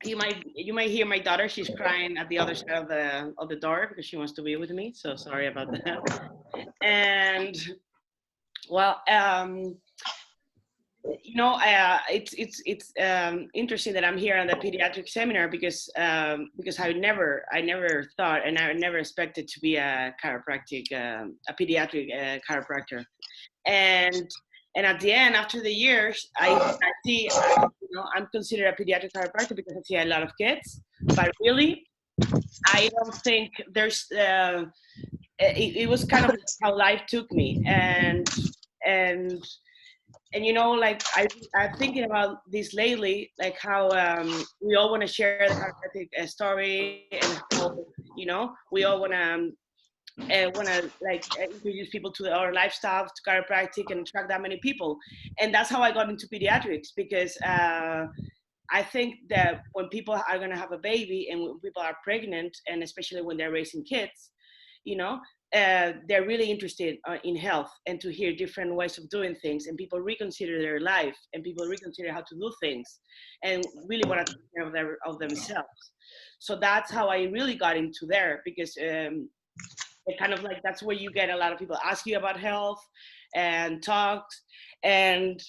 you might hear my daughter. She's crying at the other side of the door because she wants to be with me. So sorry about that. And well, it's interesting that I'm here on the pediatric seminar because I never thought and I never expected to be a pediatric chiropractor. and and at the end, after the years, I see, I'm considered a pediatric chiropractor because I see a lot of kids, but really I don't think it was kind of how life took me. And like I'm thinking about this lately, like how we all want to share the chiropractic story, and how we all want to like introduce people to our lifestyle, to chiropractic, and attract that many people. And that's how I got into pediatrics, because I think that when people are going to have a baby and when people are pregnant, and especially when they're raising kids, you know, they're really interested in health and to hear different ways of doing things. And people reconsider their life, and people reconsider how to do things, and really want to take care of themselves. So that's how I really got into there, because it kind of like that's where you get a lot of people ask you about health and talks, and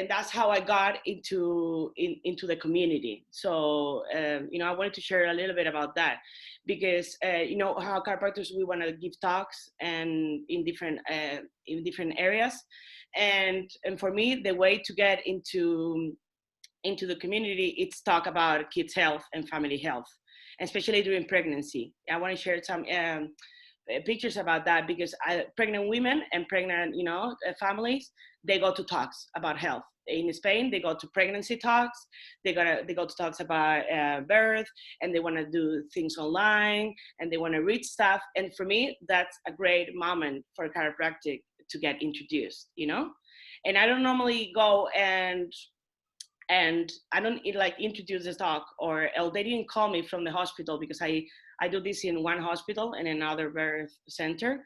that's how I got into the community. So I wanted to share a little bit about that, because how chiropractors, we want to give talks and in different areas, and for me the way to get into the community, it's talk about kids health and family health, especially during pregnancy. I want to share some pictures about that, because pregnant women and pregnant families, they go to talks about health. In Spain, they go to pregnancy talks, they go to talks about birth, and they want to do things online, and they want to read stuff. And for me, that's a great moment for chiropractic to get introduced. And I don't normally go and I don't like introduce the talk, or they didn't call me from the hospital, because I do this in one hospital and another birth center,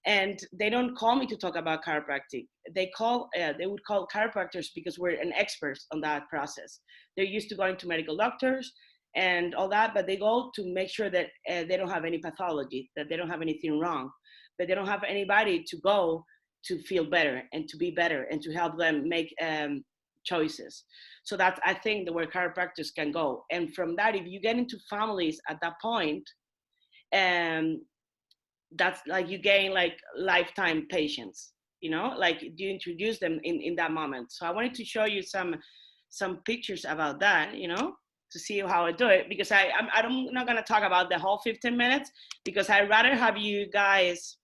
and they don't call me to talk about chiropractic. They would call chiropractors because we're an experts on that process. They're used to going to medical doctors and all that, but they go to make sure that they don't have any pathology, that they don't have anything wrong, but they don't have anybody to go to feel better and to be better and to help them make choices. So that's, I think, the where chiropractors can go. And from that, if you get into families at that point, um, that's like you gain like lifetime patients. Like you introduce them in that moment. So I wanted to show you some pictures about that. To see how I do it, because I'm not gonna talk about the whole 15 minutes, because I'd rather have you guys.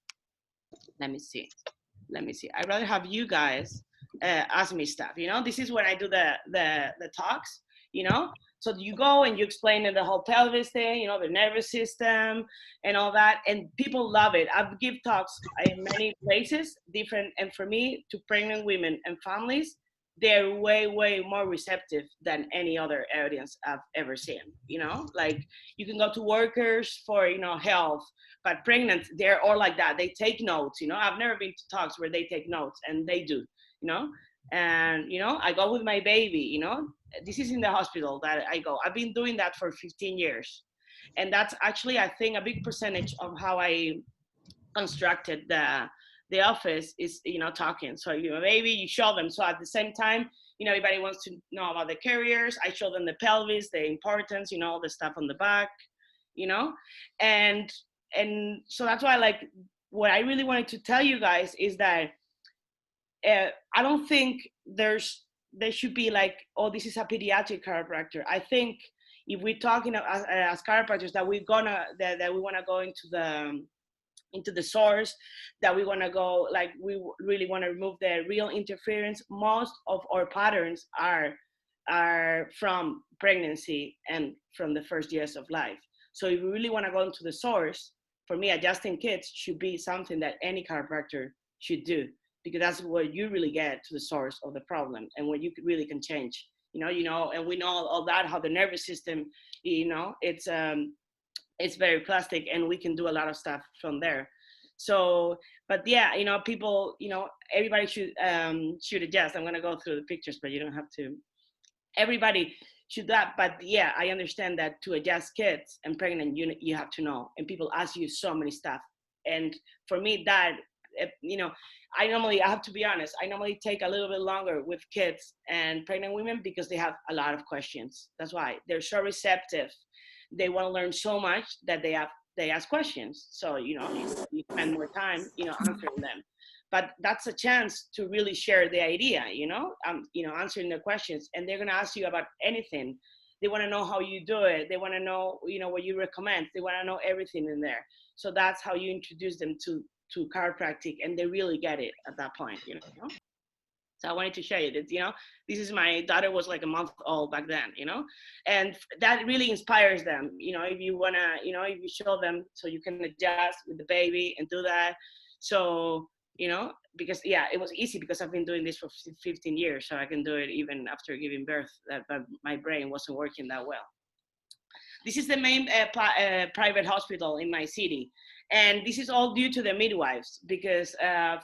Let me see. I'd rather have you guys ask me stuff. This is when I do the talks. So you go and you explain the whole pelvis thing, the nervous system and all that, and people love it. I've give talks in many places, different, and for me, to pregnant women and families, they're way more receptive than any other audience I've ever seen. Like you can go to workers for health, but pregnant, they're all like that. They take notes. I've never been to talks where they take notes, and they do. And I go with my baby. This is in the hospital that I go. I've been doing that for 15 years, and that's actually, I think, a big percentage of how I constructed the office is talking. So maybe you show them. So at the same time, everybody wants to know about the carriers. I show them the pelvis, the importance, all the stuff on the back, and so that's why, like, what I really wanted to tell you guys is that I don't think there should be like, oh, this is a pediatric chiropractor. I think if we're talking as chiropractors, that we want to go into the source, that we want to go, like, we really want to remove the real interference. Most of our patterns are from pregnancy and from the first years of life. So if we really want to go into the source, for me, adjusting kids should be something that any chiropractor should do, because that's where you really get to the source of the problem and where you really can change. And we know all that, how the nervous system, it's very plastic, and we can do a lot of stuff from there. So, but yeah, people, everybody should adjust. I'm gonna go through the pictures, but you don't have to. Everybody should that, but yeah, I understand that to adjust kids and pregnant, you have to know, and people ask you so many stuff. And for me, that, you know, I have to be honest, I normally take a little bit longer with kids and pregnant women because they have a lot of questions. That's why they're so receptive. They want to learn so much that they ask questions. So, you know, you spend more time, you know, answering them. But that's a chance to really share the idea, you know, answering their questions. And they're going to ask you about anything. They want to know how you do it. They want to know, you know, what you recommend. They want to know everything in there. So that's how you introduce them to chiropractic, and they really get it at that point, you know. So I wanted to show you that, you know, this is, my daughter was like a month old back then, you know, and that really inspires them. You know, if you want to, you know, if you show them, so you can adjust with the baby and do that. So, you know, because yeah, it was easy because I've been doing this for 15 years. So I can do it even after giving birth, but my brain wasn't working that well. This is the main private hospital in my city. And this is all due to the midwives, because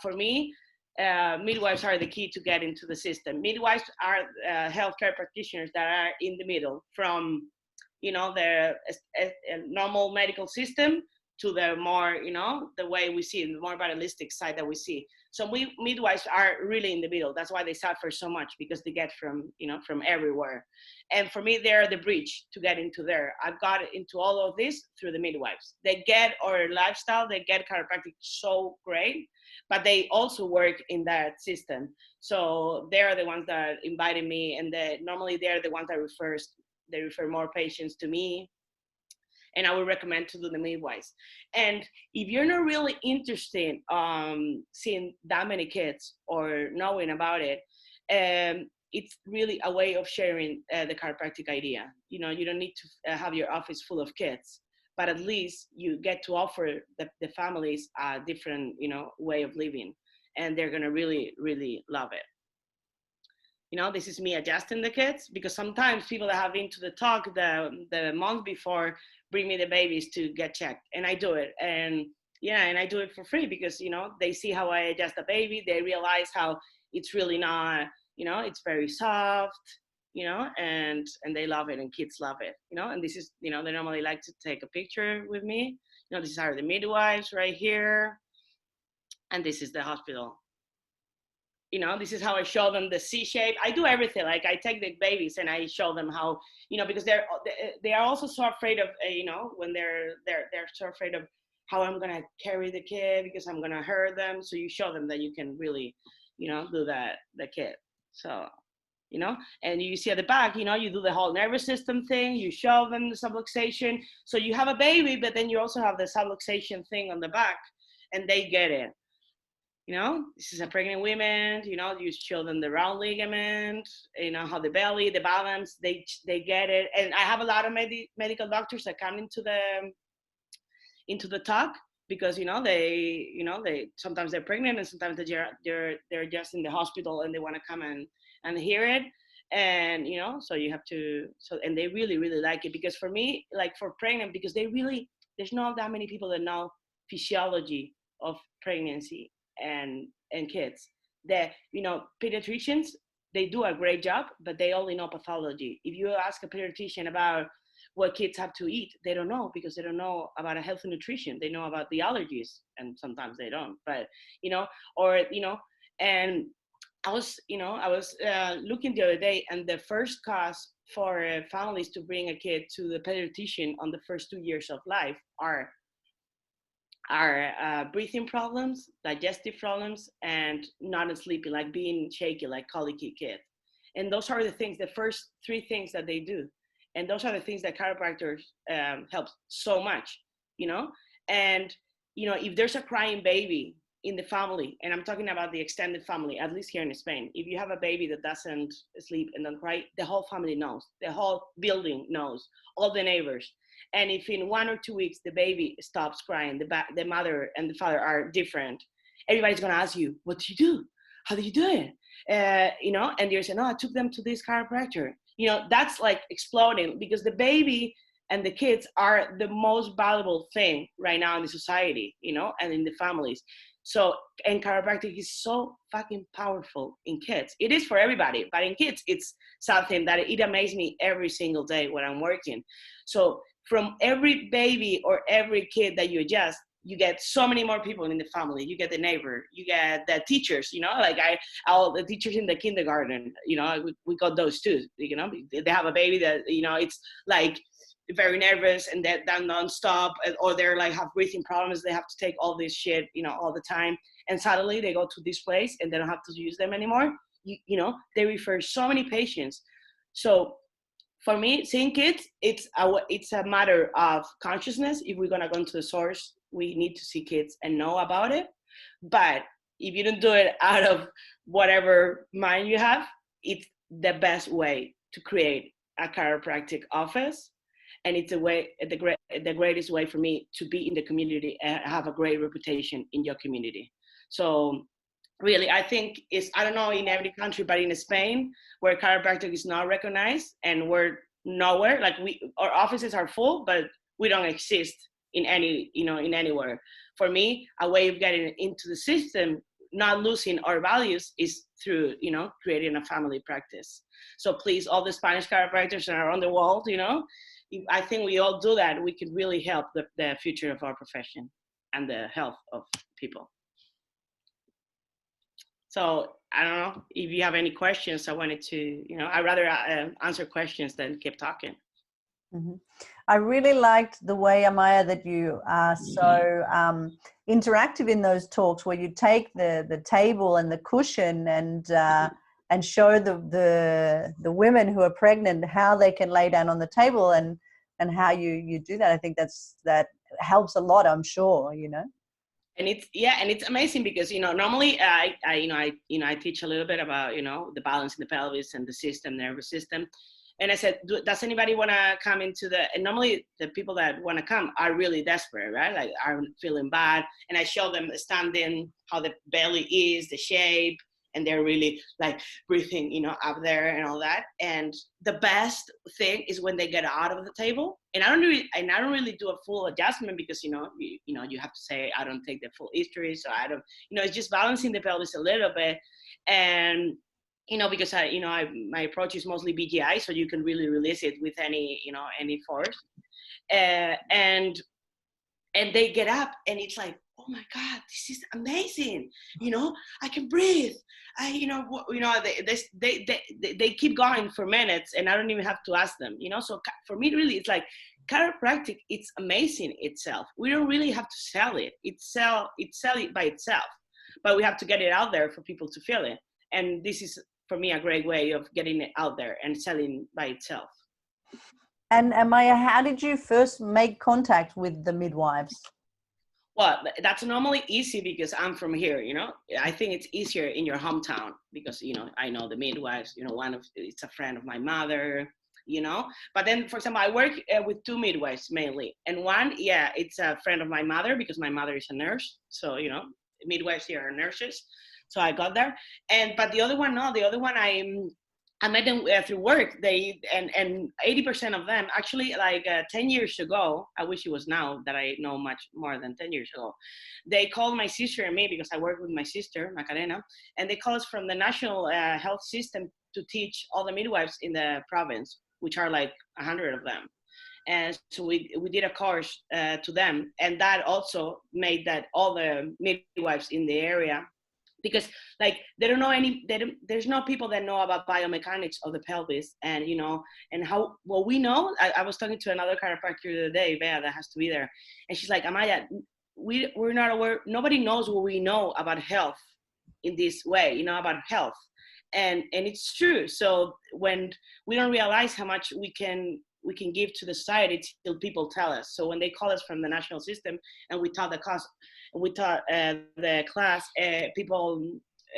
for me, midwives are the key to get into the system. Midwives are healthcare practitioners that are in the middle from, you know, the normal medical system to the more, you know, the way we see it, the more vitalistic side that we see. So we midwives are really in the middle. That's why they suffer so much, because they get from, you know, from everywhere. And for me, they're the bridge to get into there. I've got into all of this through the midwives. They get our lifestyle, they get chiropractic so great, but they also work in that system. So they're the ones that invited me, and normally they're the ones that they refer more patients to me, and I would recommend to do the midwives. And if you're not really interested seeing that many kids or knowing about it, it's really a way of sharing the chiropractic idea. You know, you don't need to have your office full of kids, but at least you get to offer the families a different, you know, way of living, and they're gonna really, really love it. You know, this is me adjusting the kids, because sometimes people that have been to the talk the month before bring me the babies to get checked, and I do it. And yeah, and I do it for free, because, you know, they see how I adjust the baby, they realize how it's really not, you know, it's very soft, you know, and they love it, and kids love it, you know. And this is, you know, they normally like to take a picture with me. You know, this is are the midwives right here, and this is the hospital. You know, this is how I show them the C shape. I do everything. Like, I take the babies and I show them how, you know, because they are also so afraid of, you know, when they're so afraid of how I'm gonna carry the kid, because I'm gonna hurt them. So you show them that you can really, you know, do that the kid. So, you know, and you see at the back, you know, you do the whole nervous system thing. You show them the subluxation. So you have a baby, but then you also have the subluxation thing on the back, and they get it. You know, this is a pregnant woman. You know, you show them the round ligament, you know, how the belly, the balance, they get it. And I have a lot of medical doctors that come into the talk, because, you know, they sometimes they're pregnant, and sometimes they're just in the hospital, and they want to come and hear it. And, you know, so you have to, so, and they really, really like it, because for me, like for pregnant, because there's not that many people that know physiology of pregnancy and kids. That, you know, pediatricians, they do a great job, but they only know pathology. If you ask a pediatrician about what kids have to eat, they don't know, because they don't know about a healthy nutrition. They know about the allergies, and sometimes they don't. But, you know, or, you know, and I was looking the other day, and the first cause for families to bring a kid to the pediatrician on the first 2 years of life are breathing problems, digestive problems, and not sleeping, like being shaky, like colicky kid. And those are the things, the first three things that they do. And those are the things that chiropractors help so much, you know? And, you know, if there's a crying baby in the family, and I'm talking about the extended family, at least here in Spain, if you have a baby that doesn't sleep and don't cry, the whole family knows, the whole building knows, all the neighbors. And if in 1 or 2 weeks the baby stops crying, the mother and the father are different, everybody's gonna ask you, what do you do? How do you do it? You know, and you're saying, no, I took them to this chiropractor. You know, that's like exploding, because the baby and the kids are the most valuable thing right now in the society, you know, and in the families. So, and chiropractic is so fucking powerful in kids. It is for everybody, but in kids, it's something that it amazes me every single day when I'm working. So from every baby or every kid that you adjust, you get so many more people in the family. You get the neighbor, you get the teachers, like all the teachers in the kindergarten, we got those too, they have a baby that, it's like very nervous and that nonstop, or they're like have breathing problems. They have to take all this shit, all the time. And suddenly they go to this place and they don't have to use them anymore. They refer so many patients. So for me, seeing kids, it's a matter of consciousness. If we're gonna go into the source, we need to see kids and know about it. But if you don't do it out of whatever mind you have, it's the best way to create a chiropractic office. And it's the greatest way for me to be in the community and have a great reputation in your community. So really, I think I don't know in every country, but in Spain, where chiropractic is not recognized and we're nowhere, like our offices are full, but we don't exist in anywhere. For me, a way of getting into the system, not losing our values, is through, creating a family practice. So please, all the Spanish chiropractors around the world, I think we all do that. We can really help the future of our profession and the health of people. So I don't know if you have any questions. I wanted to, I'd rather answer questions than keep talking. Mm-hmm. I really liked the way, Amaya, that you are so interactive in those talks, where you take the table and the cushion and show the women who are pregnant how they can lay down on the table and how you do that. I think that helps a lot, I'm sure, And it's amazing because normally I teach a little bit about the balance in the pelvis and the system, nervous system, and I said, does anybody want to come into and normally the people that want to come are really desperate, right? Like are feeling bad, and I show them standing, how the belly is, the shape, and they're really like breathing, up there and all that. And the best thing is when they get out of the table. And I don't really do a full adjustment because you have to say I don't take the full history, so I don't. It's just balancing the pelvis a little bit, and because my approach is mostly BGI, so you can really release it with any force, and they get up and it's like, oh my God, this is amazing. I can breathe. They keep going for minutes and I don't even have to ask them, So for me, really, it's like chiropractic, it's amazing itself. We don't really have to sell it. It's sell it by itself, but we have to get it out there for people to feel it. And this is, for me, a great way of getting it out there and selling by itself. And Amaya, how did you first make contact with the midwives? Well, that's normally easy because I'm from here, I think it's easier in your hometown because, I know the midwives, it's a friend of my mother, But then, for example, I work with two midwives mainly. And one, it's a friend of my mother because my mother is a nurse. So, midwives here are nurses. So I got there. But the other one, no, the other one I met them through work. And 80% of them, actually, like 10 years ago, I wish it was now that I know much more than 10 years ago, they called my sister and me because I work with my sister, Macarena, and they called us from the national health system to teach all the midwives in the province, which are like 100 of them. And so we did a course to them, and that also made that all the midwives in the area, because like they don't know there's no people that know about biomechanics of the pelvis, and and how well we know. I was talking to another chiropractor the other day, Bea, that has to be there, and she's like, Amaya, we're not aware, nobody knows what we know about health in this way, about health. And it's true. So when we don't realize how much we can give to the society till people tell us. So when they call us from the national system and we taught the class, people,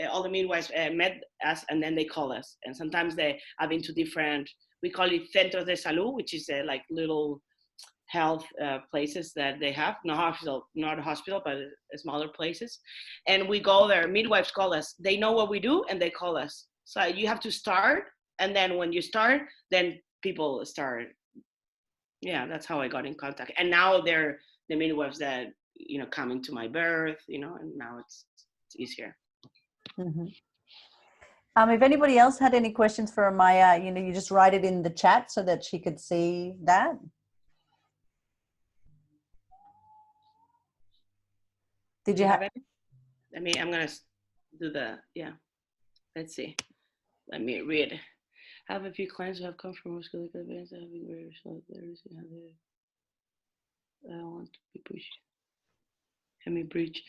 all the midwives met us, and then they call us. And sometimes they have been to different, we call it centros de salud, which is like little health places that they have, not a hospital, but smaller places. And we go there, midwives call us, they know what we do and they call us. So you have to start, and then when you start, then people start. Yeah, that's how I got in contact. And now they're the midwives that coming to my birth, and now it's easier. Mm-hmm. If anybody else had any questions for Amaya, you just write it in the chat so that she could see that. Did you have any? I'm gonna do let's see. Let me read. I have a few clients who have come from muscular events that have been very short. I don't want to be pushy. Let me breach.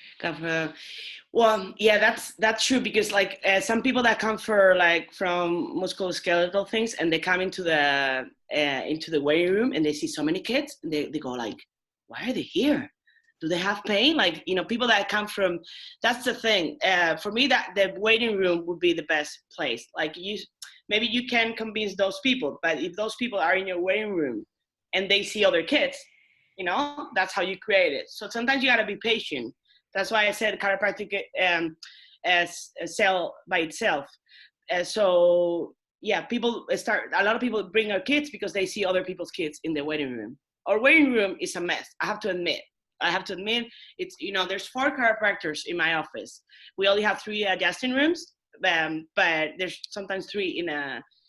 Well, yeah, that's true, because like some people that come from musculoskeletal things, and they come into the waiting room and they see so many kids, and they go like, why are they here? Do they have pain? Like, people that come from, that's the thing. For me, that the waiting room would be the best place. Like, maybe you can convince those people, but if those people are in your waiting room and they see other kids, that's how you create it. So sometimes you got to be patient. That's why I said chiropractic as a cell by itself. So yeah, a lot of people bring their kids because they see other people's kids in the waiting room. Our waiting room is a mess. I have to admit, it's, there's 4 chiropractors in my office. We only have 3 adjusting rooms, but there's sometimes 3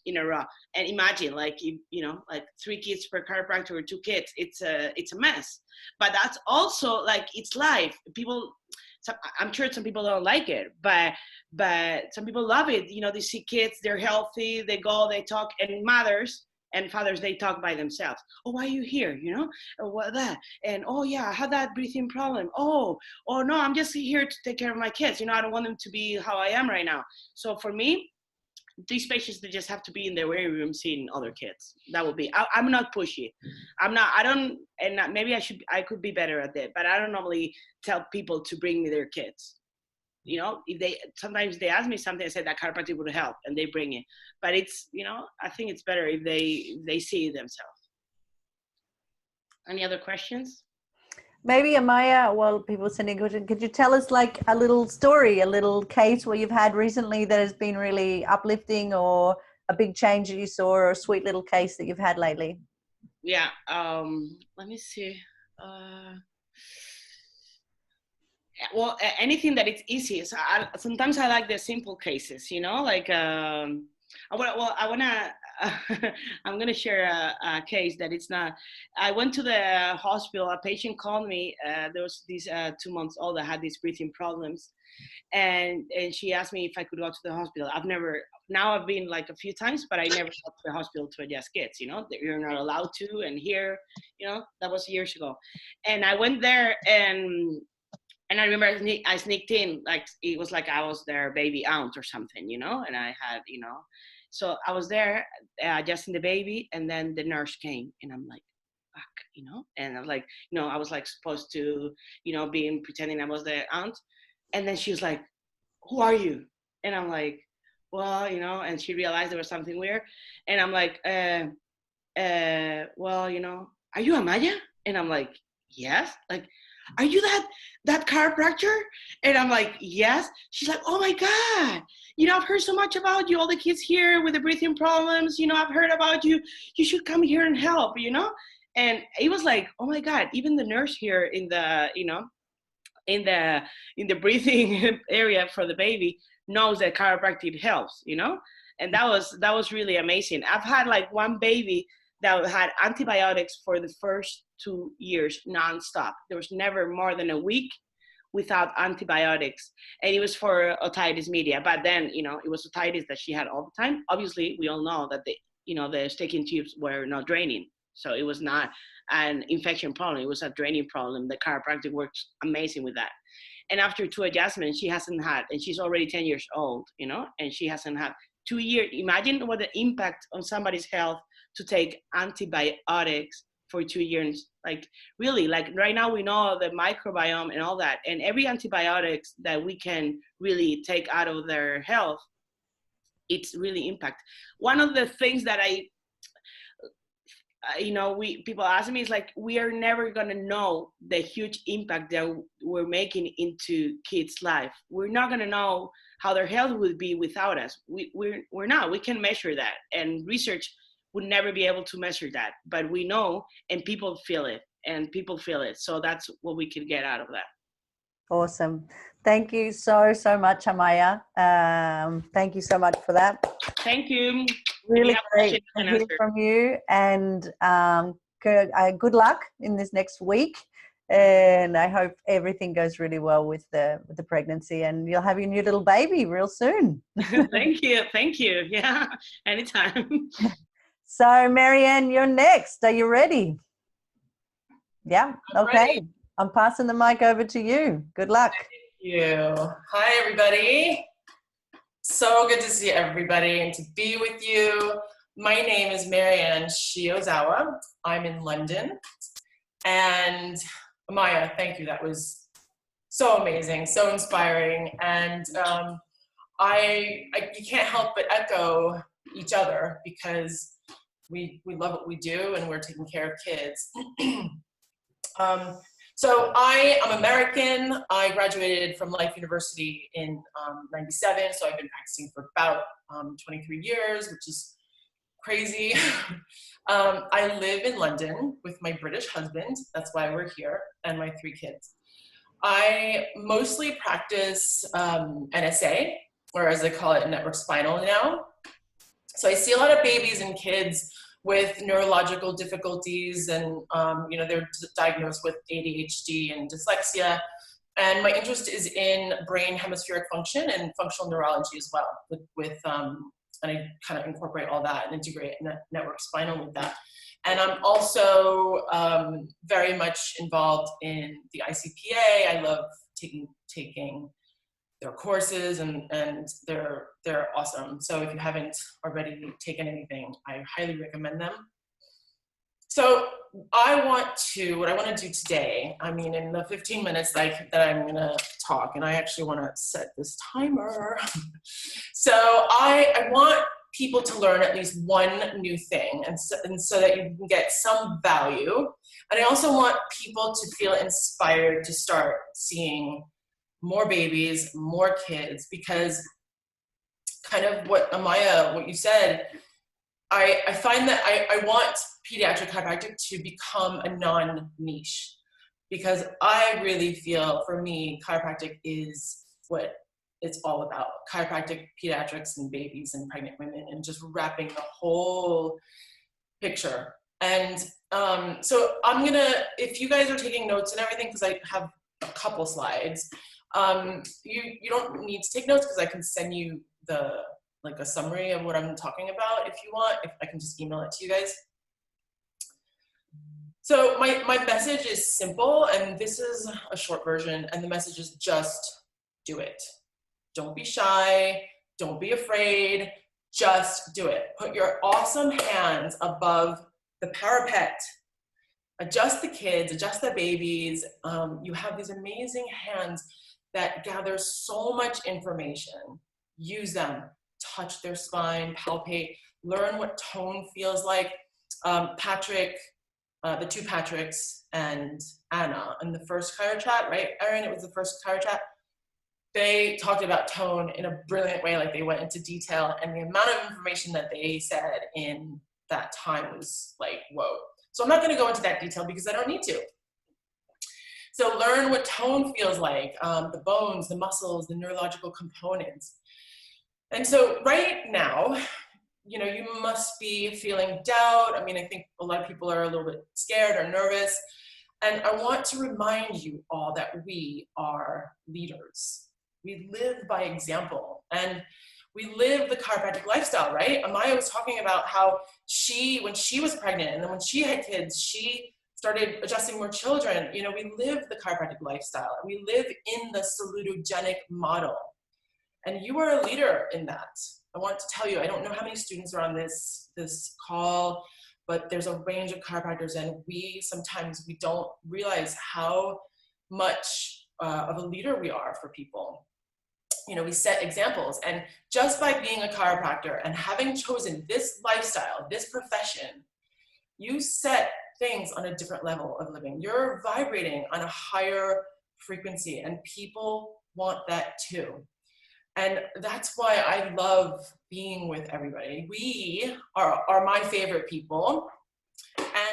in a row. And imagine, like, like 3 kids per chiropractor or 2 kids, it's a mess. But that's also like, it's life. I'm sure some people don't like it, but some people love it. They see kids, they're healthy, they go, they talk, and mothers and fathers, they talk by themselves. Oh, why are you here? Or what that? And oh yeah, I had that breathing problem. Oh no, I'm just here to take care of my kids. I don't want them to be how I am right now. So for me, these patients, they just have to be in their waiting room seeing other kids. That would be, I'm not pushy. Maybe I could be better at that, but I don't normally tell people to bring me their kids. If sometimes they ask me something, I said that chiropractic would help, and they bring it. But it's, I think it's better if they see it themselves. Any other questions? Maybe, Amaya, while people are sending questions, could you tell us like a little story, a little case where you've had recently that has been really uplifting, or a big change that you saw, or a sweet little case that you've had lately? Yeah. Let me see. Well, anything that it's easy. So sometimes I like the simple cases, like I'm gonna share a case that it's not. I went to the hospital. A patient called me. There was these 2 months old that had these breathing problems, and she asked me if I could go to the hospital. I've been like a few times, but I never go to the hospital to adjust kids. You're not allowed to, and here, that was years ago, and I went there and I remember I sneaked in, like it was like I was their baby aunt or something, and I had, so I was there adjusting the baby, and then the nurse came, and I'm like, fuck, and I was like, I was like supposed to, pretending I was the aunt, and then she was like, who are you? And I'm like, well, and she realized there was something weird, and I'm like, well, are you Amaya? And I'm like, yes. Like, are you that chiropractor? And I'm like, yes. She's like, oh my God, I've heard so much about you, all the kids here with the breathing problems, I've heard about you. You should come here and help, And it was like, oh my God, even the nurse here in the, in the breathing area for the baby knows that chiropractic helps, And that was really amazing. I've had like one baby that had antibiotics for the first 2 years nonstop. There was never more than a week without antibiotics, and it was for otitis media. But then, it was otitis that she had all the time. Obviously, we all know that the sticking tubes were not draining, so it was not an infection problem. It was a draining problem. The chiropractic works amazing with that. And after 2 adjustments, she hasn't had, and she's already 10 years old, and she hasn't had 2 years. Imagine what the impact on somebody's health to take antibiotics for 2 years. Like really, like right now we know the microbiome and all that, and every antibiotics that we can really take out of their health, it's really impact. One of the things that people ask me is like, we are never going to know the huge impact that we're making into kids' life. We're not going to know how their health would be without us. We're not. We can measure that, and research would never be able to measure that, but we know, and people feel it. and people feel it. So that's what we could get out of that. Awesome. Thank you so much, Amaya. Thank you so much for that. Thank you. Really great to hear from you, and good luck in this next week. And I hope everything goes really well with the pregnancy, and you'll have your new little baby real soon. Thank you. Yeah, anytime. So Maryanne, you're next. Are you ready? Yeah. Okay. Ready. I'm passing the mic over to you. Good luck. Thank you. Hi, everybody. So good to see everybody and to be with you. My name is Maryanne Shiozawa. I'm in London. And Amaya, thank you. That was so amazing, so inspiring. And you can't help but echo each other, because we love what we do and we're taking care of kids. So I am American. I graduated from Life University in 97, so I've been practicing for about 23 years, which is crazy. I live in London with my British husband, that's why we're here, and my 3 kids. I mostly practice NSA, or as they call it, network spinal now. So I see a lot of babies and kids with neurological difficulties, and they're diagnosed with ADHD and dyslexia. And my interest is in brain hemispheric function and functional neurology as well, and I kind of incorporate all that and integrate network spinal with that. And I'm also very much involved in the ICPA. I love taking their courses, and they're awesome. So if you haven't already taken anything, I highly recommend them. So what I want to do today, in the 15 minutes that I'm gonna talk, and I actually want to set this timer. So I want people to learn at least one new thing, and so that you can get some value. And I also want people to feel inspired to start seeing more babies, more kids, because kind of what Amaya, what you said, I find that I want pediatric chiropractic to become a non-niche, because I really feel, for me, chiropractic is what it's all about. Chiropractic, pediatrics, and babies and pregnant women, and just wrapping the whole picture. And so I'm gonna, if you guys are taking notes and everything, because I have a couple slides, you don't need to take notes, because I can send you a summary of what I'm talking about if you want. If I can just email it to you guys. So my message is simple, and this is a short version, and the message is just do it. Don't be shy, don't be afraid, just do it. Put your awesome hands above the parapet. Adjust the kids, adjust the babies. You have these amazing hands that gather so much information. Use them, touch their spine, palpate, learn what tone feels like. Patrick, the 2 Patricks and Anna in the first chiropractic, right, Erin? It was the first chiropractic. They talked about tone in a brilliant way, like they went into detail, and the amount of information that they said in that time was like, whoa. So I'm not gonna go into that detail because I don't need to. So learn what tone feels like, the bones, the muscles, the neurological components. And so right now, you must be feeling doubt. I think a lot of people are a little bit scared or nervous. And I want to remind you all that we are leaders. We live by example, and we live the chiropractic lifestyle, right? Amaya was talking about how when she was pregnant, and then when she had kids, she started adjusting more children. We live the chiropractic lifestyle. We live in the salutogenic model. And you are a leader in that. I want to tell you, I don't know how many students are on this call, but there's a range of chiropractors, and sometimes we don't realize how much of a leader we are for people. We set examples, and just by being a chiropractor and having chosen this lifestyle, this profession, you set things on a different level of living. You're vibrating on a higher frequency, and people want that too. And that's why I love being with everybody. We are my favorite people.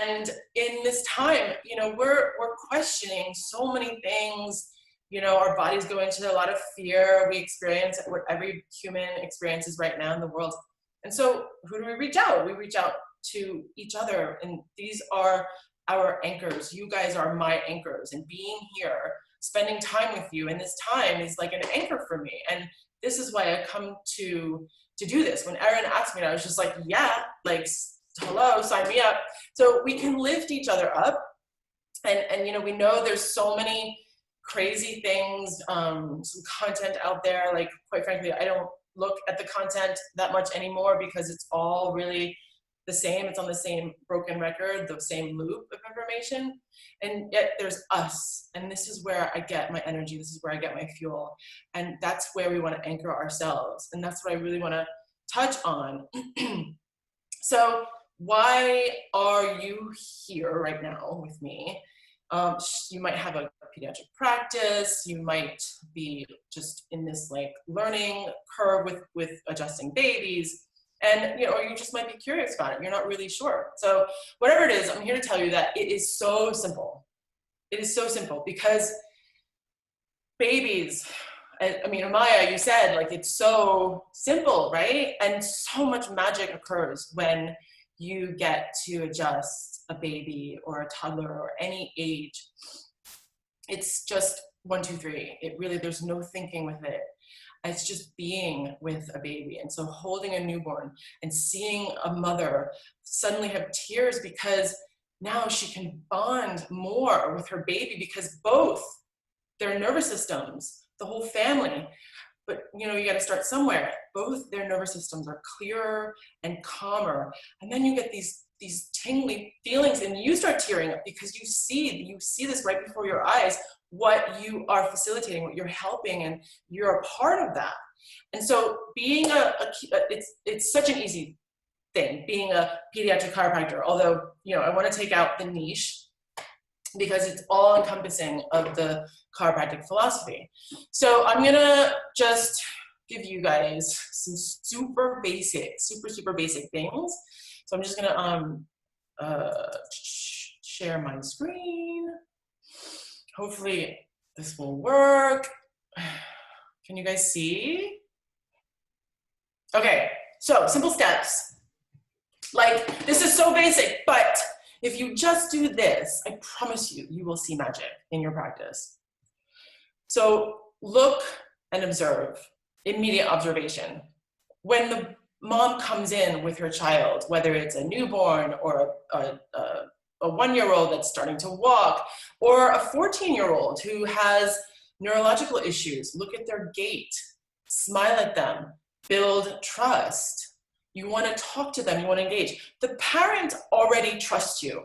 And in this time, you know, we're questioning so many things. You know, our bodies go into a lot of fear. We experience what every human experiences right now in the world. And so who do we reach out? We reach out to each other. And these are our anchors. You guys are my anchors. And being here, spending time with you in this time is like an anchor for me. And this is why I come to do this. When Erin asked me, I was just like, yeah, like, hello, sign me up. So we can lift each other up. And you know, we know there's so many crazy things, some content out there. Like, quite frankly, I don't look at the content that much anymore because it's all really the same. It's on the same broken record, the same loop of information. And yet there's us. And this is where I get my energy. This is where I get my fuel. And that's where we want to anchor ourselves. And that's what I really want to touch on. So why are you here right now with me? You might have a pediatric practice. You might be just in this like learning curve with adjusting babies. And, you know, or you just might be curious about it. You're not really sure. So whatever it is, I'm here to tell you that it is so simple. It is so simple because babies, I mean, Amaya, you said like it's so simple, right? And so much magic occurs when you get to adjust a baby or a toddler or any age. It's just 1, 2, 3. It really, there's no thinking with it. It's just being with a baby. And so holding a newborn and seeing a mother suddenly have tears because now she can bond more with her baby because both their nervous systems, the whole family, but you know, you got to start somewhere. Both their nervous systems are clearer and calmer. And then you get these tingly feelings and you start tearing up because you see this right before your eyes, what you are facilitating, what you're helping, and you're a part of that. And so being it's such an easy thing, being a pediatric chiropractor, although, you know, I want to take out the niche because it's all encompassing of the chiropractic philosophy. So I'm going to just give you guys some super basic things. So I'm just going to share my screen. Hopefully this will work. Can you guys see? Okay, so simple steps. Like, this is so basic, but if you just do this, I promise you, you will see magic in your practice. So look and observe, immediate observation. When the mom comes in with her child, whether it's a newborn or a 1-year-old that's starting to walk, or a 14-year-old who has neurological issues, look at their gait, smile at them, build trust. You want to talk to them, you want to engage. The parent already trusts you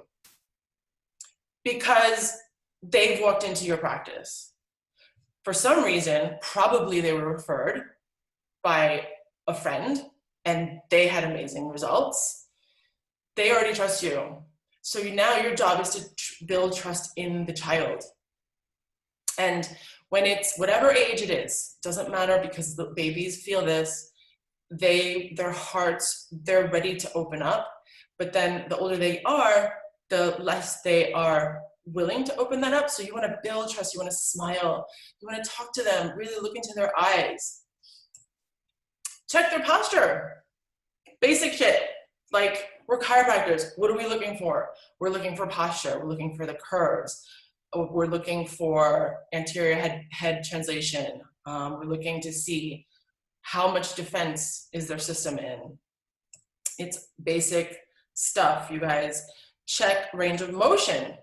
because they've walked into your practice. For some reason, probably they were referred by a friend and they had amazing results. They already trust you. So now your job is to build trust in the child. And when it's whatever age it is, doesn't matter because the babies feel this, their hearts, they're ready to open up. But then the older they are, the less they are willing to open that up. So you want to build trust, you want to smile, you want to talk to them, really look into their eyes. Check their posture. Basic shit. Like, we're chiropractors. What are we looking for? We're looking for posture. We're looking for the curves. We're looking for anterior head translation. We're looking to see how much defense is their system in. It's basic stuff, you guys. Check range of motion,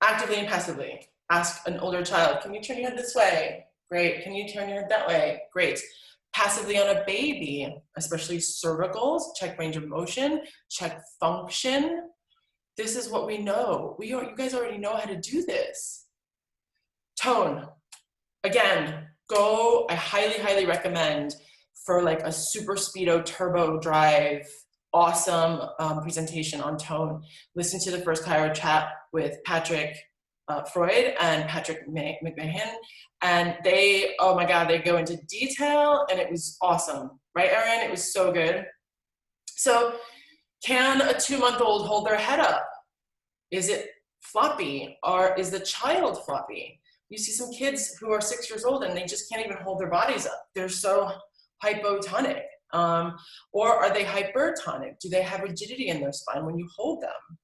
actively and passively. Ask an older child, can you turn your head this way? Great. Can you turn your head that way? Great. Passively on a baby, especially cervicals, check range of motion, check function. This is what we know. You guys already know how to do this. Tone. Again, I highly recommend for like a super speedo turbo drive, awesome presentation on tone. Listen to the first Chiro chat with Patrick Freud and Patrick McMahon, and they, oh my God, they go into detail and it was awesome. Right, Erin? It was so good. So Can a 2-month-old hold their head up? Is it floppy, or is the child floppy? You see some kids who are 6 years old and they just can't even hold their bodies up. They're so hypotonic. Or are they hypertonic? Do they have rigidity in their spine when you hold them?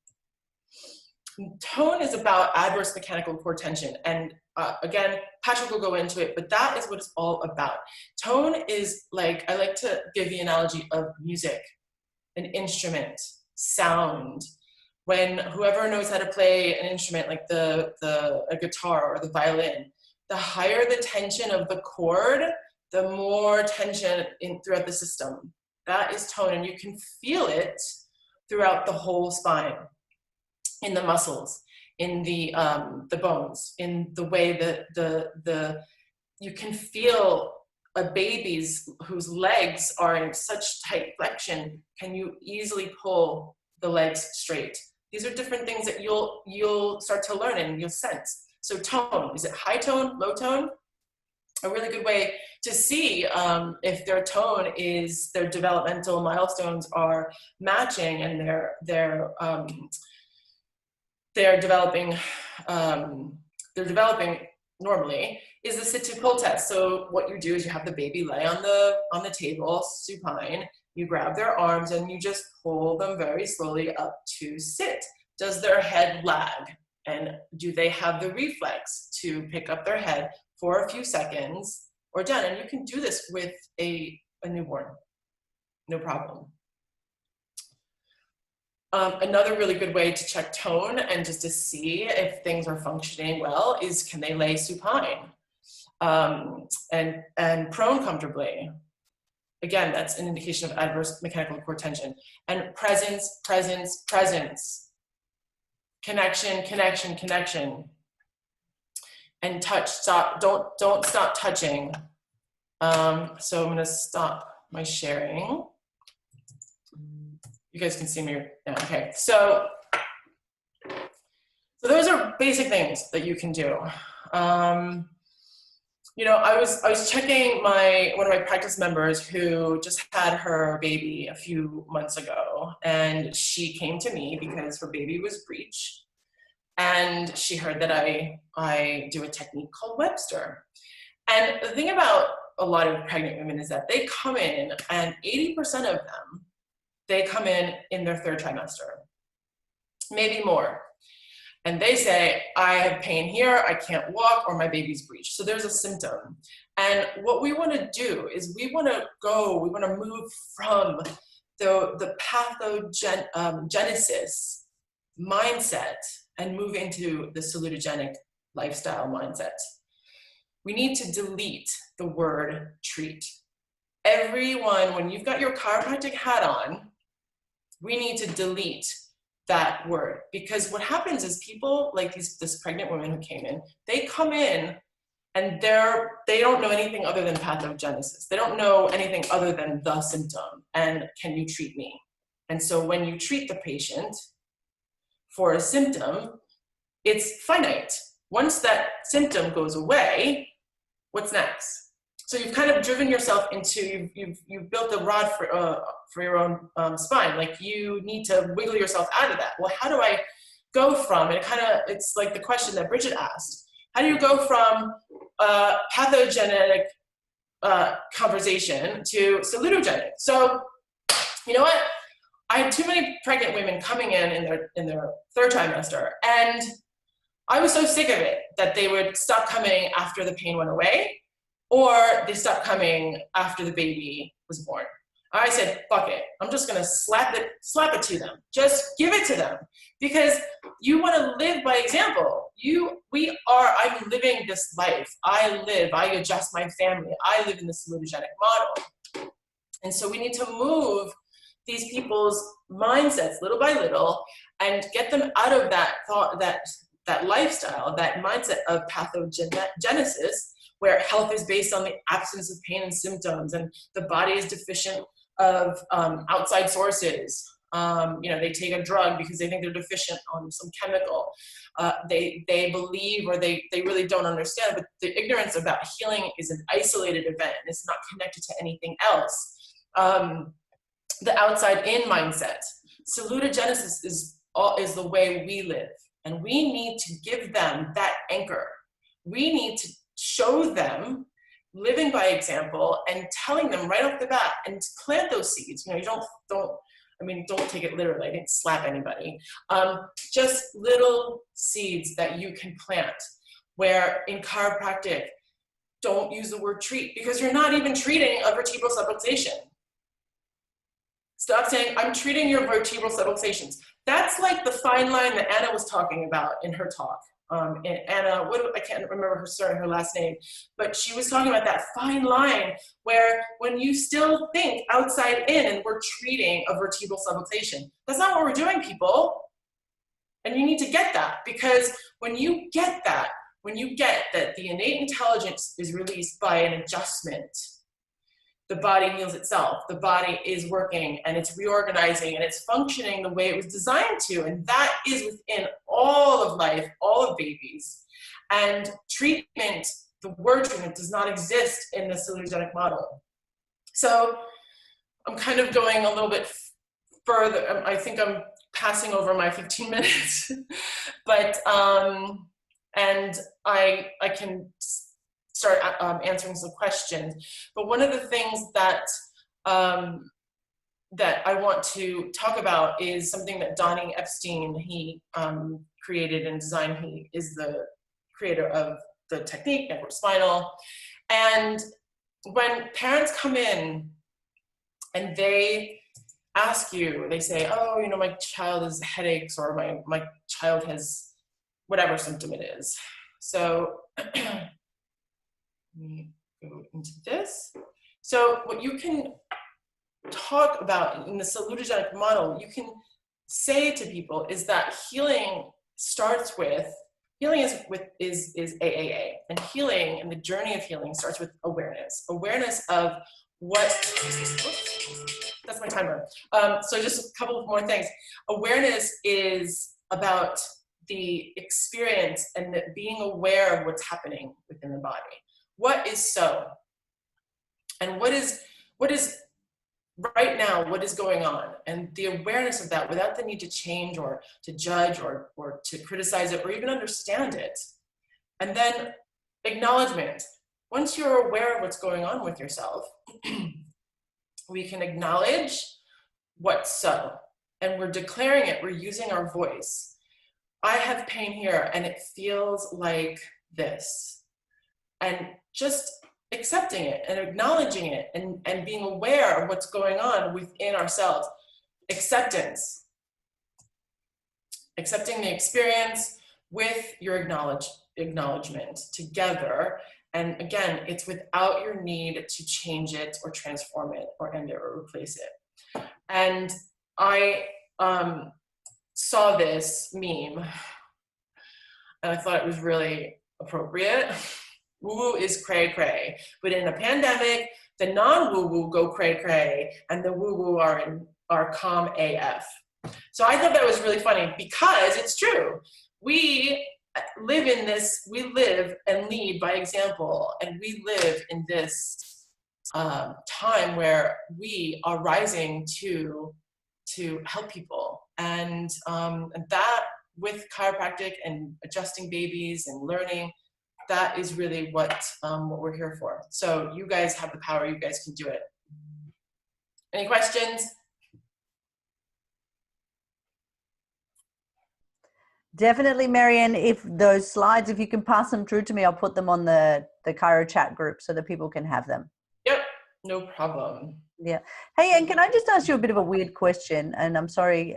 Tone is about adverse mechanical core tension. And again, Patrick will go into it, but that is what it's all about. Tone is like, I like to give the analogy of music, an instrument, sound. When whoever knows how to play an instrument like a guitar or the violin, the higher the tension of the chord, the more tension throughout the system. That is tone, and you can feel it throughout the whole spine, in the muscles, in the bones, in the way that you can feel a baby's whose legs are in such tight flexion. Can you easily pull the legs straight? These are different things that you'll start to learn and you'll sense. So tone, is it high tone, low tone? A really good way to see if their tone is, their developmental milestones are matching and they're developing normally, is the sit-to-pull test. So what you do is you have the baby lay on the table, supine. You grab their arms and you just pull them very slowly up to sit. Does their head lag? And do they have the reflex to pick up their head for a few seconds or down? And you can do this with a newborn, no problem. Another really good way to check tone and just to see if things are functioning well is, can they lay supine and prone comfortably? Again, that's an indication of adverse mechanical core tension. And presence, presence, presence. Connection, connection, connection. And touch, stop, don't stop touching. So I'm gonna stop my sharing. You guys can see me now, okay. So those are basic things that you can do. You know, I was checking one of my practice members who just had her baby a few months ago, and she came to me because her baby was breech, and she heard that I do a technique called Webster. And the thing about a lot of pregnant women is that they come in, and 80% of them, they come in their 3rd trimester, maybe more. And they say, I have pain here, I can't walk, or my baby's breech. So there's a symptom. And what we want to do is we want to move from the pathogenesis mindset and move into the salutogenic lifestyle mindset. We need to delete the word treat. Everyone, when you've got your chiropractic hat on, we need to delete that word, because what happens is people like this pregnant woman who came in, they come in and they don't know anything other than pathogenesis. They don't know anything other than the symptom and can you treat me? And so when you treat the patient for a symptom, it's finite. Once that symptom goes away, what's next? So you've kind of driven yourself into, you've built a rod for your own spine. Like you need to wiggle yourself out of that. Well, how do I go from, and it's like the question that Bridget asked, how do you go from pathogenic conversation to salutogenic? So, you know what? I had too many pregnant women coming in their 3rd trimester, and I was so sick of it that they would stop coming after the pain went away, or they stopped coming after the baby was born. I said, fuck it. I'm just gonna slap it to them. Just give it to them. Because you wanna live by example. I'm living this life. I adjust my family. I live in the salutogenic model. And so we need to move these people's mindsets little by little and get them out of that thought, that lifestyle, that mindset of pathogenesis, where health is based on the absence of pain and symptoms, and the body is deficient of outside sources. They take a drug because they think they're deficient on some chemical. They believe, or they really don't understand, but the ignorance about healing is an isolated event, and it's not connected to anything else. The outside in mindset. Salutogenesis is the way we live, and we need to give them that anchor. We need to show them living by example and telling them right off the bat, and plant those seeds. You know, you don't take it literally. I didn't slap anybody. Just little seeds that you can plant, where in chiropractic, don't use the word treat, because you're not even treating a vertebral subluxation. Stop saying, I'm treating your vertebral subluxations. That's like the fine line that Anna was talking about in her talk. And Anna, I can't remember her last name, but she was talking about that fine line where when you still think outside in and we're treating a vertebral subluxation. That's not what we're doing, people. And you need to get that, because when you get that the innate intelligence is released by an adjustment, the body heals itself. The body is working and it's reorganizing and it's functioning the way it was designed to. And that is within all of life, all of babies. And treatment, the word treatment, does not exist in the salutogenic model. So I'm kind of going a little bit further. I think I'm passing over my 15 minutes, but, and I can start answering some questions. But one of the things that that I want to talk about is something that Donnie Epstein, he created and designed. He is the creator of the technique, network spinal. And when parents come in and they ask you, they say, oh, you know, my child has headaches, or my child has whatever symptom it is. So let me go into this. So what you can talk about in the salutogenic model, you can say to people is that healing starts with, healing is AAA, and healing and the journey of healing starts with awareness. Awareness of what, oops, that's my timer. So just a couple of more things. Awareness is about the experience and the being aware of what's happening within the body. What is so? And what is right now, what is going on? And the awareness of that without the need to change or to judge or to criticize it or even understand it. And then acknowledgement. Once you're aware of what's going on with yourself, we can acknowledge what's so. And we're declaring it, we're using our voice. I have pain here and it feels like this. And just accepting it and acknowledging it and being aware of what's going on within ourselves. Acceptance. Accepting the experience with your acknowledgement together. And again, it's without your need to change it or transform it or end it or replace it. And I saw this meme and I thought it was really appropriate. Woo-woo is cray-cray, but in a pandemic, the non-woo-woo go cray-cray, and the woo-woo are calm AF. So I thought that was really funny because it's true. We live and lead by example, and we live in this time where we are rising to help people, and that with chiropractic and adjusting babies and learning. That is really what we're here for. So you guys have the power, you guys can do it. Any questions? Definitely, Maryanne, if those slides, if you can pass them through to me, I'll put them on the Chiro chat group so that people can have them. Yep, no problem. Yeah. Hey, and can I just ask you a bit of a weird question? And I'm sorry.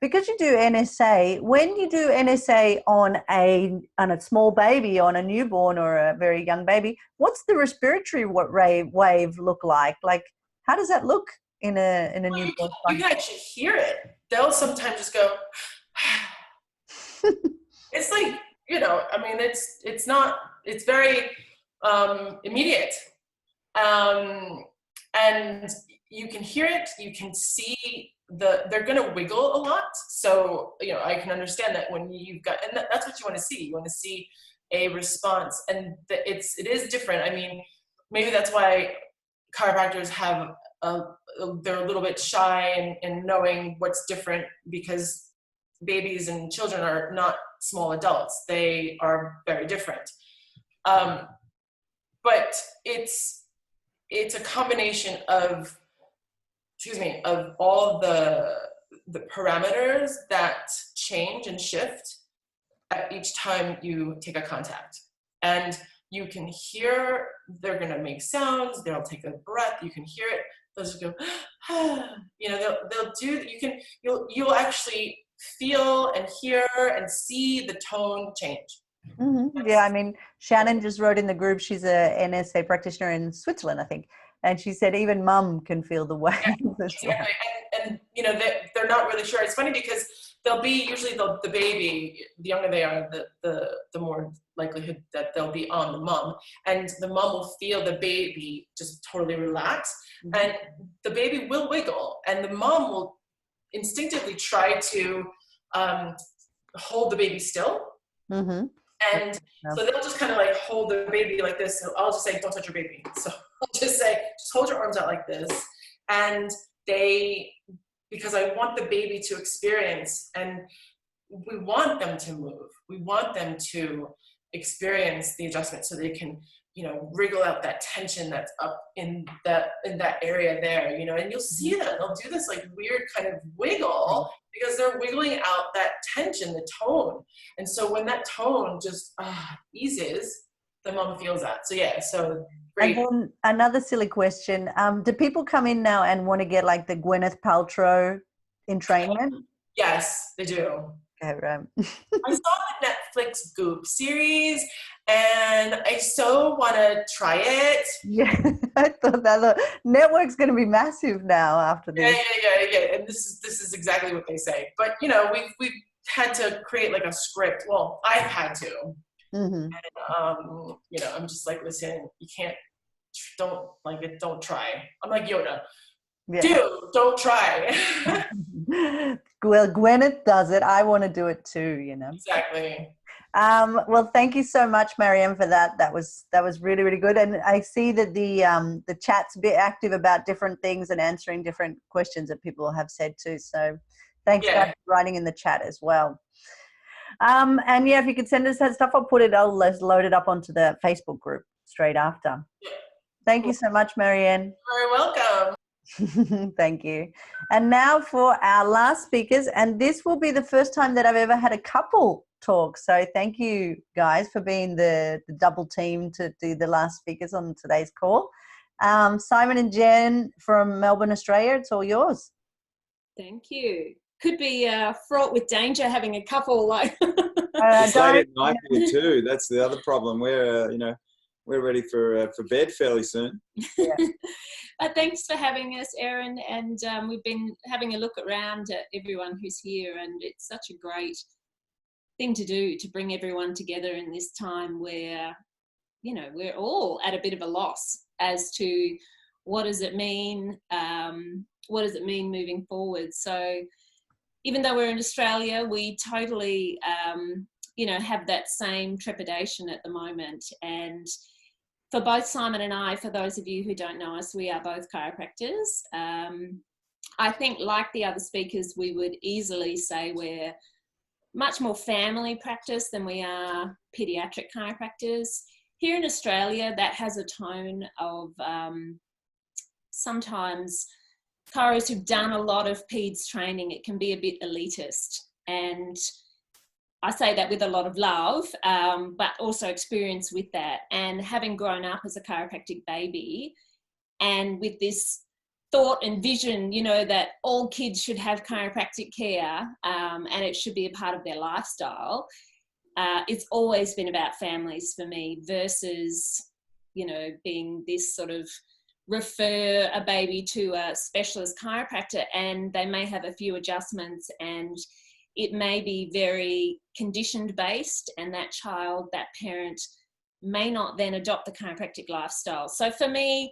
Because you do NSA, when you do NSA on a small baby, on a newborn or a very young baby, what's the respiratory wave look like? Like, how does that look in a newborn? You can actually hear it. They'll sometimes just go. It's like, you know, I mean, it's very immediate, and you can hear it. You can see. They're going to wiggle a lot. So, you know, I can understand that when you've got, and that's what you want to see. You want to see a response, and it is different. I mean, maybe that's why chiropractors have they're a little bit shy in knowing what's different, because babies and children are not small adults. They are very different. But it's a combination of, of all the parameters that change and shift at each time you take a contact. And you can hear, they're gonna make sounds, they'll take a breath, you can hear it, they'll just go, you know, they'll do, you'll actually feel and hear and see the tone change. Mm-hmm. Yeah, I mean, Shannon just wrote in the group, she's a NSA practitioner in Switzerland, I think, and she said even mum can feel the waves. Yeah, exactly. And you know, they're not really sure. It's funny because they'll be usually the baby, the younger they are, the more likelihood that they'll be on the mum, and the mum will feel the baby just totally relax, and the baby will wiggle, and the mom will instinctively try to hold the baby still. Mm-hmm. And so they'll just kind of like hold the baby like this. So I'll just say, don't touch your baby. So I'll just say, just hold your arms out like this. And because I want the baby to experience, and we want them to move. We want them to experience the adjustment so they can, you know, wriggle out that tension that's up in that area there, you know, and you'll see that they'll do this like weird kind of wiggle because they're wiggling out that tension, the tone. And so when that tone just eases, the mom feels that. So yeah, so great. And then another silly question. Do people come in now and want to get like the Gwyneth Paltrow entrainment? Yes, they do. Okay, right. I saw the Netflix Goop series and I so want to try it. Yeah, I thought that the network's going to be massive now after this. Yeah. And this is exactly what they say. But you know, we've had to create like a script. Well, I've had to. Mm-hmm. And you know, I'm just like, listen, you can't, don't try. I'm like Yoda. Yeah. Dude, don't try. Well, Gwyneth does it. I want to do it too, you know. Exactly. Well, thank you so much, Maryanne, for that. That was really, really good. And I see that the chat's a bit active about different things and answering different questions that people have said too. So thanks for writing in the chat as well. And yeah, if you could send us that stuff, I'll load it up onto the Facebook group straight after. Yeah. Thank you so much, Maryanne. You're very welcome. Thank you. And now for our last speakers, and this will be the first time that I've ever had a couple talk. So thank you guys for being the double team to do the last speakers on today's call. Simon and Jen from Melbourne, Australia, it's all yours. Thank you. Could be fraught with danger having a couple like. It's late at night here too. That's the other problem. We're we're ready for bed fairly soon. Yeah. Thanks for having us, Erin. And we've been having a look around at everyone who's here, and it's such a great thing to do to bring everyone together in this time where, you know, we're all at a bit of a loss as to what does it mean, moving forward. So even though we're in Australia, we totally, have that same trepidation at the moment. And for both Simon and I, for those of you who don't know us, we are both chiropractors. I think, like the other speakers, we would easily say we're much more family practice than we are pediatric chiropractors. Here in Australia, that has a tone of sometimes chiros who've done a lot of peds training, it can be a bit elitist. And I say that with a lot of love, but also experience with that. And having grown up as a chiropractic baby and with this thought and vision, you know, that all kids should have chiropractic care and it should be a part of their lifestyle, it's always been about families for me versus, you know, being this sort of refer a baby to a specialist chiropractor and they may have a few adjustments and it may be very conditioned based, and that child, that parent may not then adopt the chiropractic lifestyle. So for me,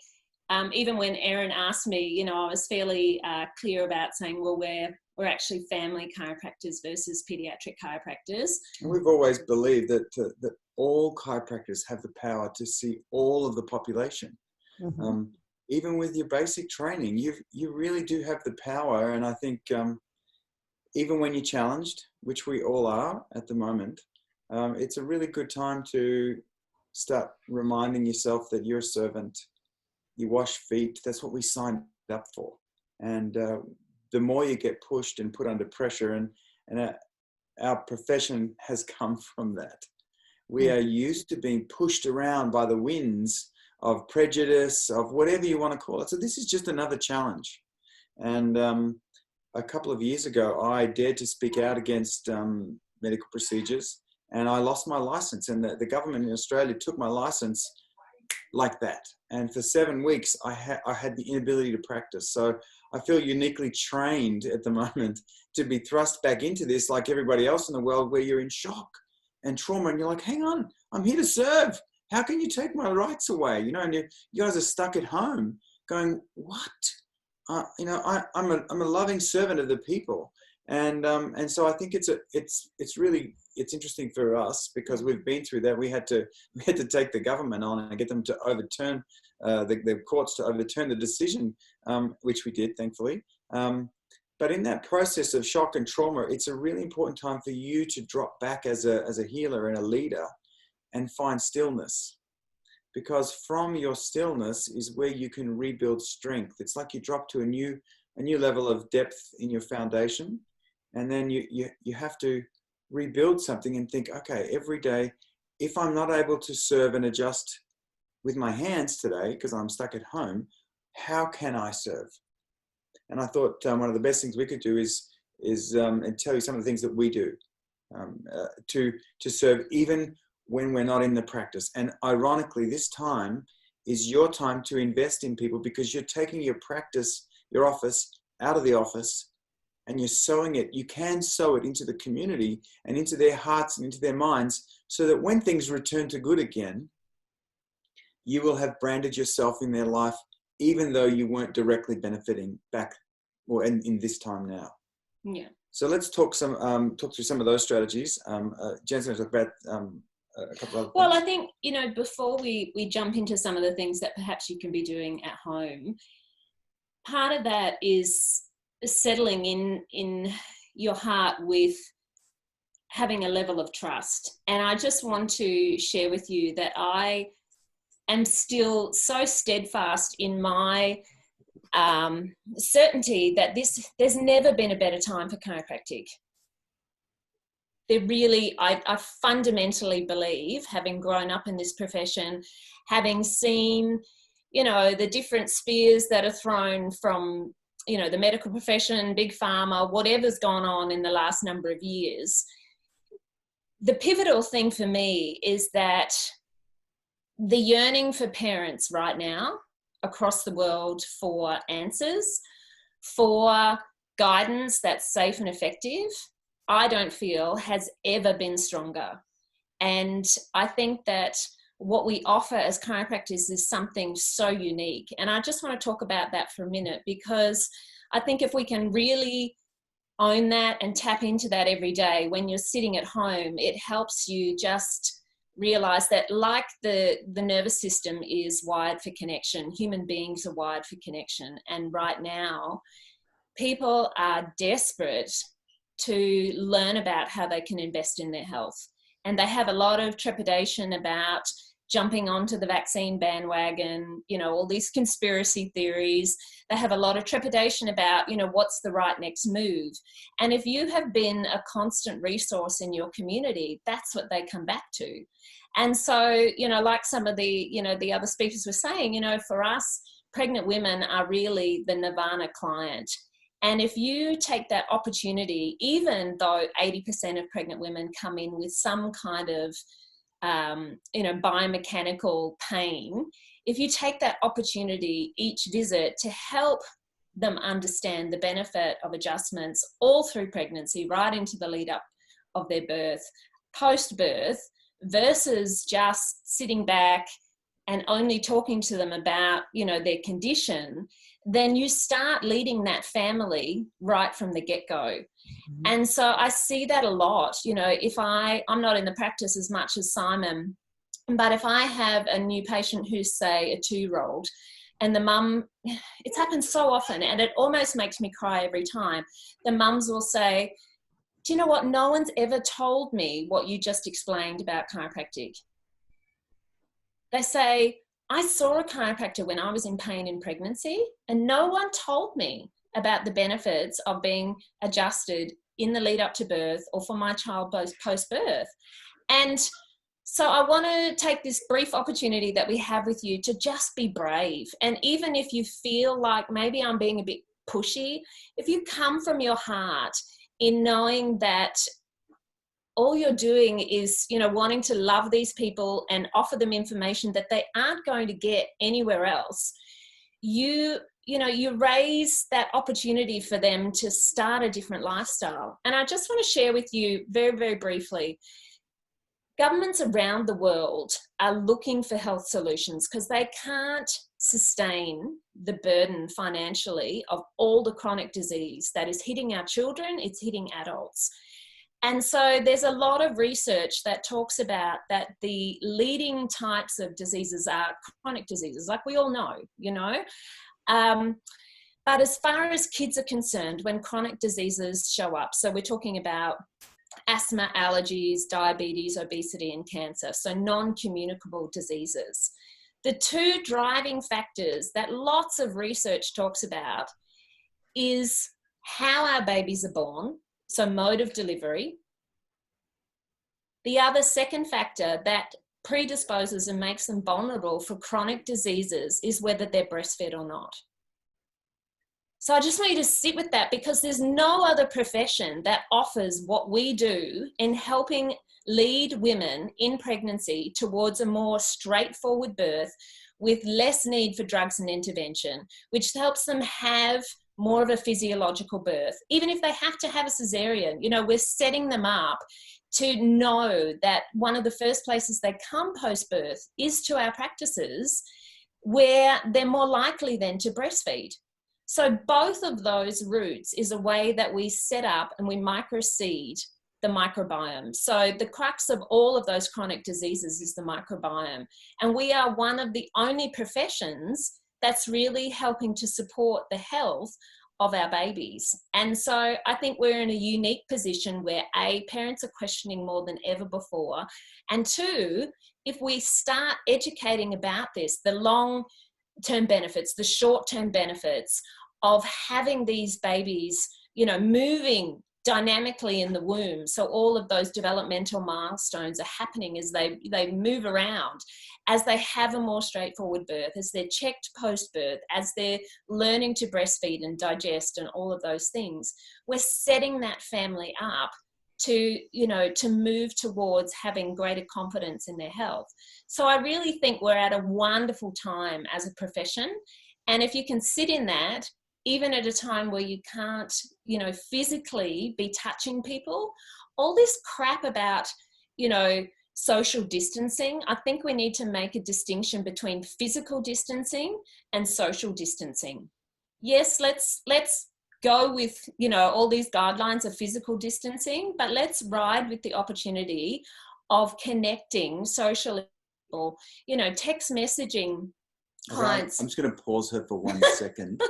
even when Erin asked me, you know, I was fairly clear about saying, well, we're actually family chiropractors versus pediatric chiropractors. And we've always believed that all chiropractors have the power to see all of the population. Mm-hmm. even with your basic training, you really do have the power. And I think even when you're challenged, which we all are at the moment, it's a really good time to start reminding yourself that you're a servant. You wash feet. That's what we signed up for. And the more you get pushed and put under pressure, and our profession has come from that. We are used to being pushed around by the winds of prejudice, of whatever you want to call it. So this is just another challenge. And a couple of years ago, I dared to speak out against medical procedures, and I lost my license. And the government in Australia took my license like that. And for 7 weeks, I had the inability to practice. So I feel uniquely trained at the moment to be thrust back into this, like everybody else in the world, where you're in shock and trauma, and you're like, hang on, I'm here to serve. How can you take my rights away? You know, and you guys are stuck at home going, what? You know, I'm a loving servant of the people. And so I think it's really interesting for us, because we've been through that. We had to take the government on and get them to overturn the courts to overturn the decision, which we did, thankfully. But in that process of shock and trauma, it's a really important time for you to drop back as a healer and a leader and find stillness, because from your stillness is where you can rebuild strength. It's like you drop to a new level of depth in your foundation, and then you have to rebuild something and think, okay, every day, if I'm not able to serve and adjust with my hands today because I'm stuck at home, how can I serve? And I thought one of the best things we could do is and tell you some of the things that we do to serve even when we're not in the practice. And ironically, this time is your time to invest in people, because you're taking your practice, your office, out of the office, and you're sowing it. You can sow it into the community and into their hearts and into their minds, so that when things return to good again, you will have branded yourself in their life, even though you weren't directly benefiting back or in this time now. Yeah. So let's talk through some of those strategies. Jen's going to talk about a couple of other Well, things. I think, you know, before we jump into some of the things that perhaps you can be doing at home, part of that is settling in your heart with having a level of trust. And I just want to share with you that I am still so steadfast in my certainty that there's never been a better time for chiropractic. I fundamentally believe, having grown up in this profession, having seen, you know, the different spears that are thrown from, you know, the medical profession, big pharma, whatever's gone on in the last number of years, the pivotal thing for me is that the yearning for parents right now across the world for answers, for guidance that's safe and effective, I don't feel has ever been stronger. And I think that what we offer as chiropractors is something so unique. And I just want to talk about that for a minute, because I think if we can really own that and tap into that every day when you're sitting at home, it helps you just realize that, like the nervous system is wired for connection, human beings are wired for connection. And right now, people are desperate to learn about how they can invest in their health. And they have a lot of trepidation about jumping onto the vaccine bandwagon, you know, all these conspiracy theories. They have a lot of trepidation about, you know, what's the right next move. And if you have been a constant resource in your community, that's what they come back to. And so, you know, like some of the, you know, the other speakers were saying, you know, for us, pregnant women are really the nirvana client. And if you take that opportunity, even though 80% of pregnant women come in with some kind of, you know, biomechanical pain, if you take that opportunity each visit to help them understand the benefit of adjustments all through pregnancy, right into the lead up of their birth, post-birth, versus just sitting back and only talking to them about, you know, their condition, then you start leading that family right from the get-go. Mm-hmm. And so I see that a lot. You know, if I'm not in the practice as much as Simon, but if I have a new patient who's, say, a 2-year-old, and the mum, it's happened so often, and it almost makes me cry every time. The mums will say, do you know what? No one's ever told me what you just explained about chiropractic. They say, I saw a chiropractor when I was in pain in pregnancy, and no one told me about the benefits of being adjusted in the lead up to birth or for my child post-birth. And so I want to take this brief opportunity that we have with you to just be brave. And even if you feel like maybe I'm being a bit pushy, if you come from your heart in knowing that all you're doing is, you know, wanting to love these people and offer them information that they aren't going to get anywhere else, you raise that opportunity for them to start a different lifestyle. And I just want to share with you very, very briefly, governments around the world are looking for health solutions because they can't sustain the burden financially of all the chronic disease that is hitting our children, it's hitting adults. And so there's a lot of research that talks about that the leading types of diseases are chronic diseases, like we all know, you know. But as far as kids are concerned, when chronic diseases show up, so we're talking about asthma, allergies, diabetes, obesity, and cancer, so non-communicable diseases. The two driving factors that lots of research talks about is how our babies are born, so mode of delivery. The other second factor that predisposes and makes them vulnerable for chronic diseases is whether they're breastfed or not. So I just want you to sit with that, because there's no other profession that offers what we do in helping lead women in pregnancy towards a more straightforward birth with less need for drugs and intervention, which helps them have more of a physiological birth. Even if they have to have a cesarean, you know, we're setting them up to know that one of the first places they come post-birth is to our practices, where they're more likely then to breastfeed. So both of those routes is a way that we set up and we microseed the microbiome. So the crux of all of those chronic diseases is the microbiome. And we are one of the only professions that's really helping to support the health of our babies. And so I think we're in a unique position where A, parents are questioning more than ever before. And two, if we start educating about this, the long-term benefits, the short-term benefits of having these babies, you know, moving dynamically in the womb. So all of those developmental milestones are happening as they move around, as they have a more straightforward birth, as they're checked post-birth, as they're learning to breastfeed and digest and all of those things. We're setting that family up to, you know, to move towards having greater confidence in their health. So I really think we're at a wonderful time as a profession. And if you can sit in that, even at a time where you can't, you know, physically be touching people, all this crap about, you know, social distancing, I think we need to make a distinction between physical distancing and social distancing. Yes, let's go with, you know, all these guidelines of physical distancing, but let's ride with the opportunity of connecting socially, or, you know, text messaging clients. I'm just going to pause her for 1 second.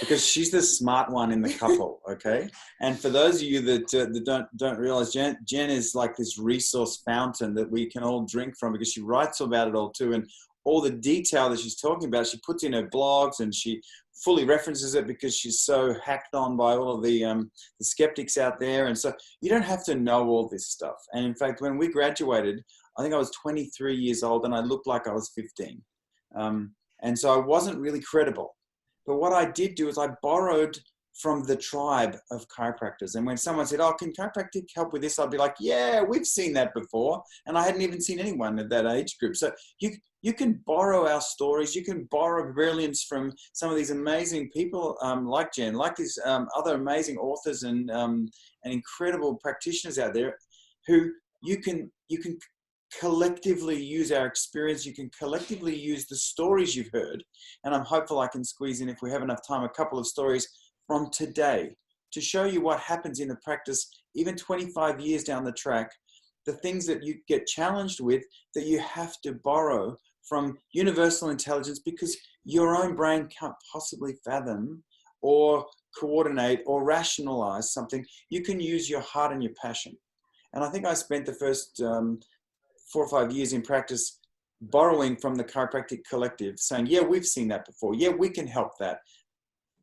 Because she's the smart one in the couple, okay? And for those of you that don't realize, Jen is like this resource fountain that we can all drink from, because she writes about it all too, and all the detail that she's talking about, she puts in her blogs, and she fully references it because she's so hacked on by all of the skeptics out there. And so you don't have to know all this stuff. And in fact, when we graduated, I think I was 23 years old, and I looked like I was 15. And so I wasn't really credible. But what I did do is I borrowed from the tribe of chiropractors. And when someone said, oh, can chiropractic help with this? I'd be like, yeah, we've seen that before. And I hadn't even seen anyone at that age group. So you can borrow our stories. You can borrow brilliance from some of these amazing people like Jen, like these other amazing authors and incredible practitioners out there who you can collectively use our experience. You can collectively use the stories you've heard. And I'm hopeful I can squeeze in, if we have enough time, a couple of stories from today to show you what happens in the practice, even 25 years down the track, the things that you get challenged with that you have to borrow from universal intelligence, because your own brain can't possibly fathom or coordinate or rationalize something. You can use your heart and your passion. And I think I spent the first 4 or 5 years in practice borrowing from the chiropractic collective, saying, yeah, we've seen that before. Yeah, we can help that.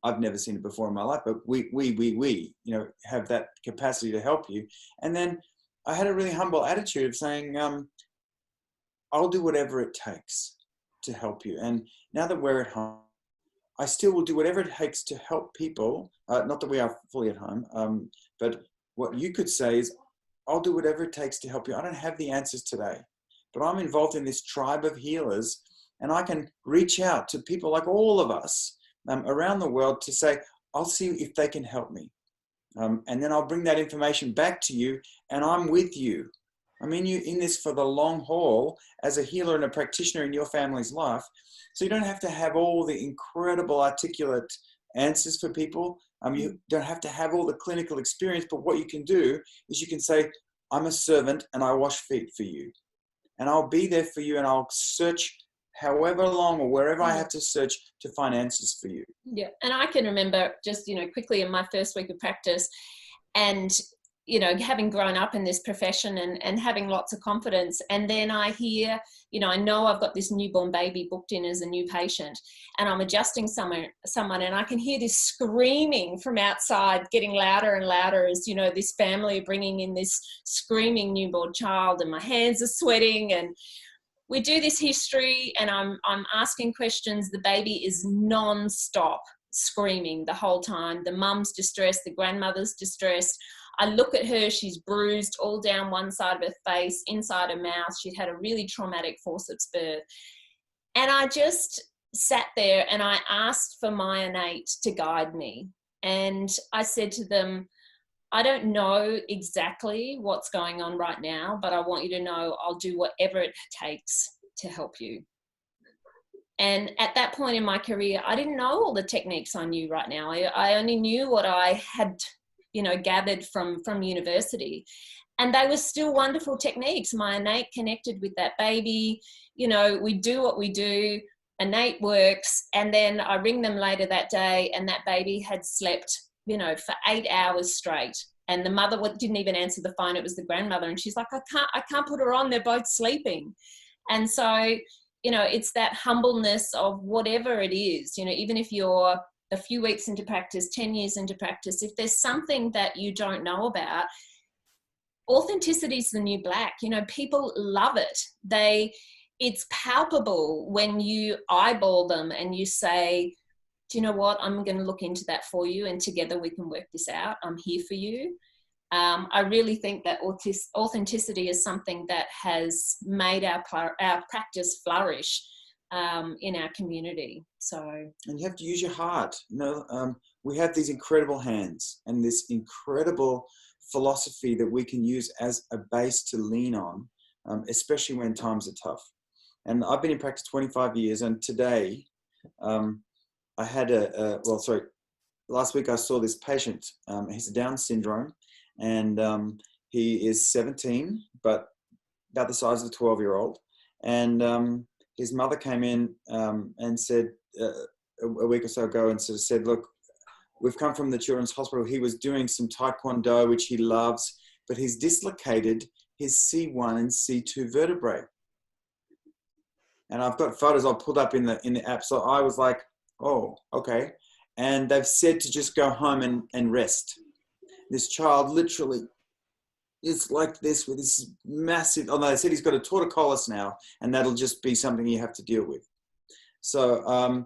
I've never seen it before in my life, but we, you know, have that capacity to help you. And then I had a really humble attitude of saying, I'll do whatever it takes to help you. And now that we're at home, I still will do whatever it takes to help people. Not that we are fully at home, but what you could say is, I'll do whatever it takes to help you. I don't have the answers today, but I'm involved in this tribe of healers, and I can reach out to people like all of us around the world to say, I'll see if they can help me. And then I'll bring that information back to you, and I'm with you. I mean, you're in this for the long haul as a healer and a practitioner in your family's life. So you don't have to have all the incredible articulate answers for people. You don't have to have all the clinical experience, but what you can do is you can say, I'm a servant and I wash feet for you. And I'll be there for you, and I'll search however long or wherever I have to search to find answers for you. Yeah. And I can remember just, quickly in my first week of practice, and having grown up in this profession and having lots of confidence. And then I hear, I know I've got this newborn baby booked in as a new patient, and I'm adjusting someone, and I can hear this screaming from outside getting louder and louder as, this family are bringing in this screaming newborn child, and my hands are sweating. And we do this history, and I'm asking questions. The baby is non-stop screaming the whole time. The mum's distressed, the grandmother's distressed. I look at her, she's bruised all down one side of her face, inside her mouth. She'd had a really traumatic forceps birth. And I just sat there and I asked for Maryanne to guide me. And I said to them, I don't know exactly what's going on right now, but I want you to know I'll do whatever it takes to help you. And at that point in my career, I didn't know all the techniques I knew right now. I only knew what I had gathered from university, and they were still wonderful techniques. Maryanne connected with that baby. We do what we do. Innate works. And then I ring them later that day, and that baby had slept, for 8 hours straight. And the mother didn't even answer the phone. It was the grandmother, and she's like, I can't put her on. They're both sleeping. And so, it's that humbleness of whatever it is. Even if you're a few weeks into practice, 10 years into practice, if there's something that you don't know about, authenticity is the new black. People love it. It's palpable when you eyeball them and you say, do you know what? I'm going to look into that for you, and together we can work this out. I'm here for you. I really think that authenticity is something that has made our practice flourish in our community. And you have to use your heart. We have these incredible hands and this incredible philosophy that we can use as a base to lean on, especially when times are tough. And I've been in practice 25 years, and today I had last week I saw this patient. He's Down syndrome, and he is 17, but about the size of a 12-year-old. And his mother came in and said a week or so ago, and sort of said, look, we've come from the Children's Hospital. He was doing some Taekwondo, which he loves, but he's dislocated his C1 and C2 vertebrae. And I've got photos I've pulled up in the app. So I was like, oh, okay. And they've said to just go home and rest. This child literally is like this with this massive, although they said he's got a torticollis now, and that'll just be something you have to deal with. So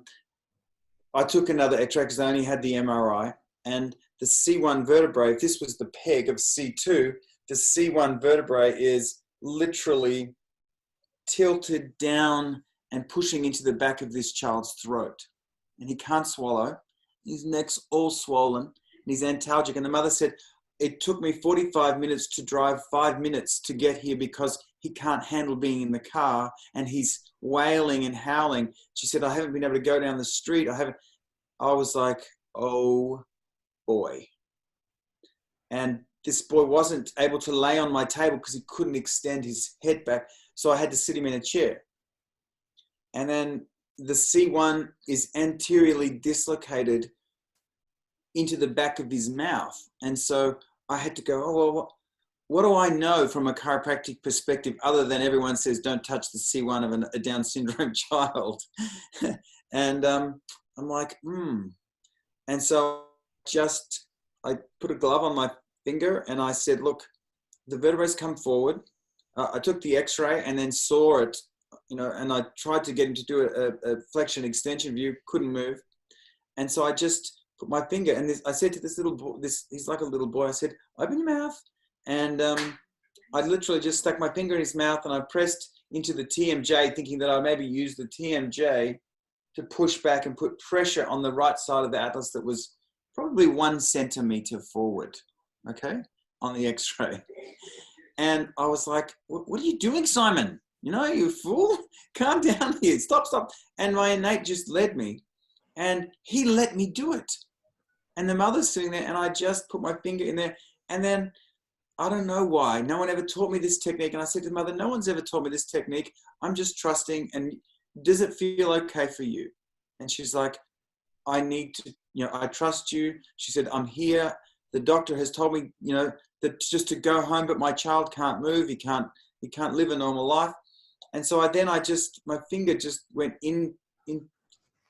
I took another x-ray because I only had the MRI, and the C1 vertebrae, if this was the peg of C2, the C1 vertebrae is literally tilted down and pushing into the back of this child's throat. And he can't swallow. His neck's all swollen, and he's antalgic. And the mother said, it took me 45 minutes to drive 5 minutes to get here because he can't handle being in the car, and he's wailing and howling. She said, I haven't been able to go down the street. I was like, oh boy. And this boy wasn't able to lay on my table because he couldn't extend his head back. So I had to sit him in a chair. and then the C1 is anteriorly dislocated into the back of his mouth. And so I had to go, oh, well, what do I know from a chiropractic perspective other than everyone says don't touch the C1 of a Down syndrome child? And I'm like, And so I put a glove on my finger and I said, look, the vertebrae come forward. I took the x-ray and then saw it, and I tried to get him to do a flexion extension view, couldn't move. And so I just put my finger, and I said to this little boy, he's like a little boy, I said, open your mouth. And I literally just stuck my finger in his mouth and I pressed into the TMJ, thinking that I maybe use the TMJ to push back and put pressure on the right side of the atlas that was probably 1 centimeter forward, okay, on the x-ray. And I was like, what are you doing, Simon? You fool, calm down here, stop. And my innate just led me, and he let me do it. And the mother's sitting there, and I just put my finger in there, and then I don't know why, no one ever taught me this technique. And I said to the mother, no one's ever taught me this technique. I'm just trusting, and does it feel okay for you? And she's like, I need to, I trust you. She said, I'm here. The doctor has told me, that just to go home, but my child can't move. He can't live a normal life. And so my finger just went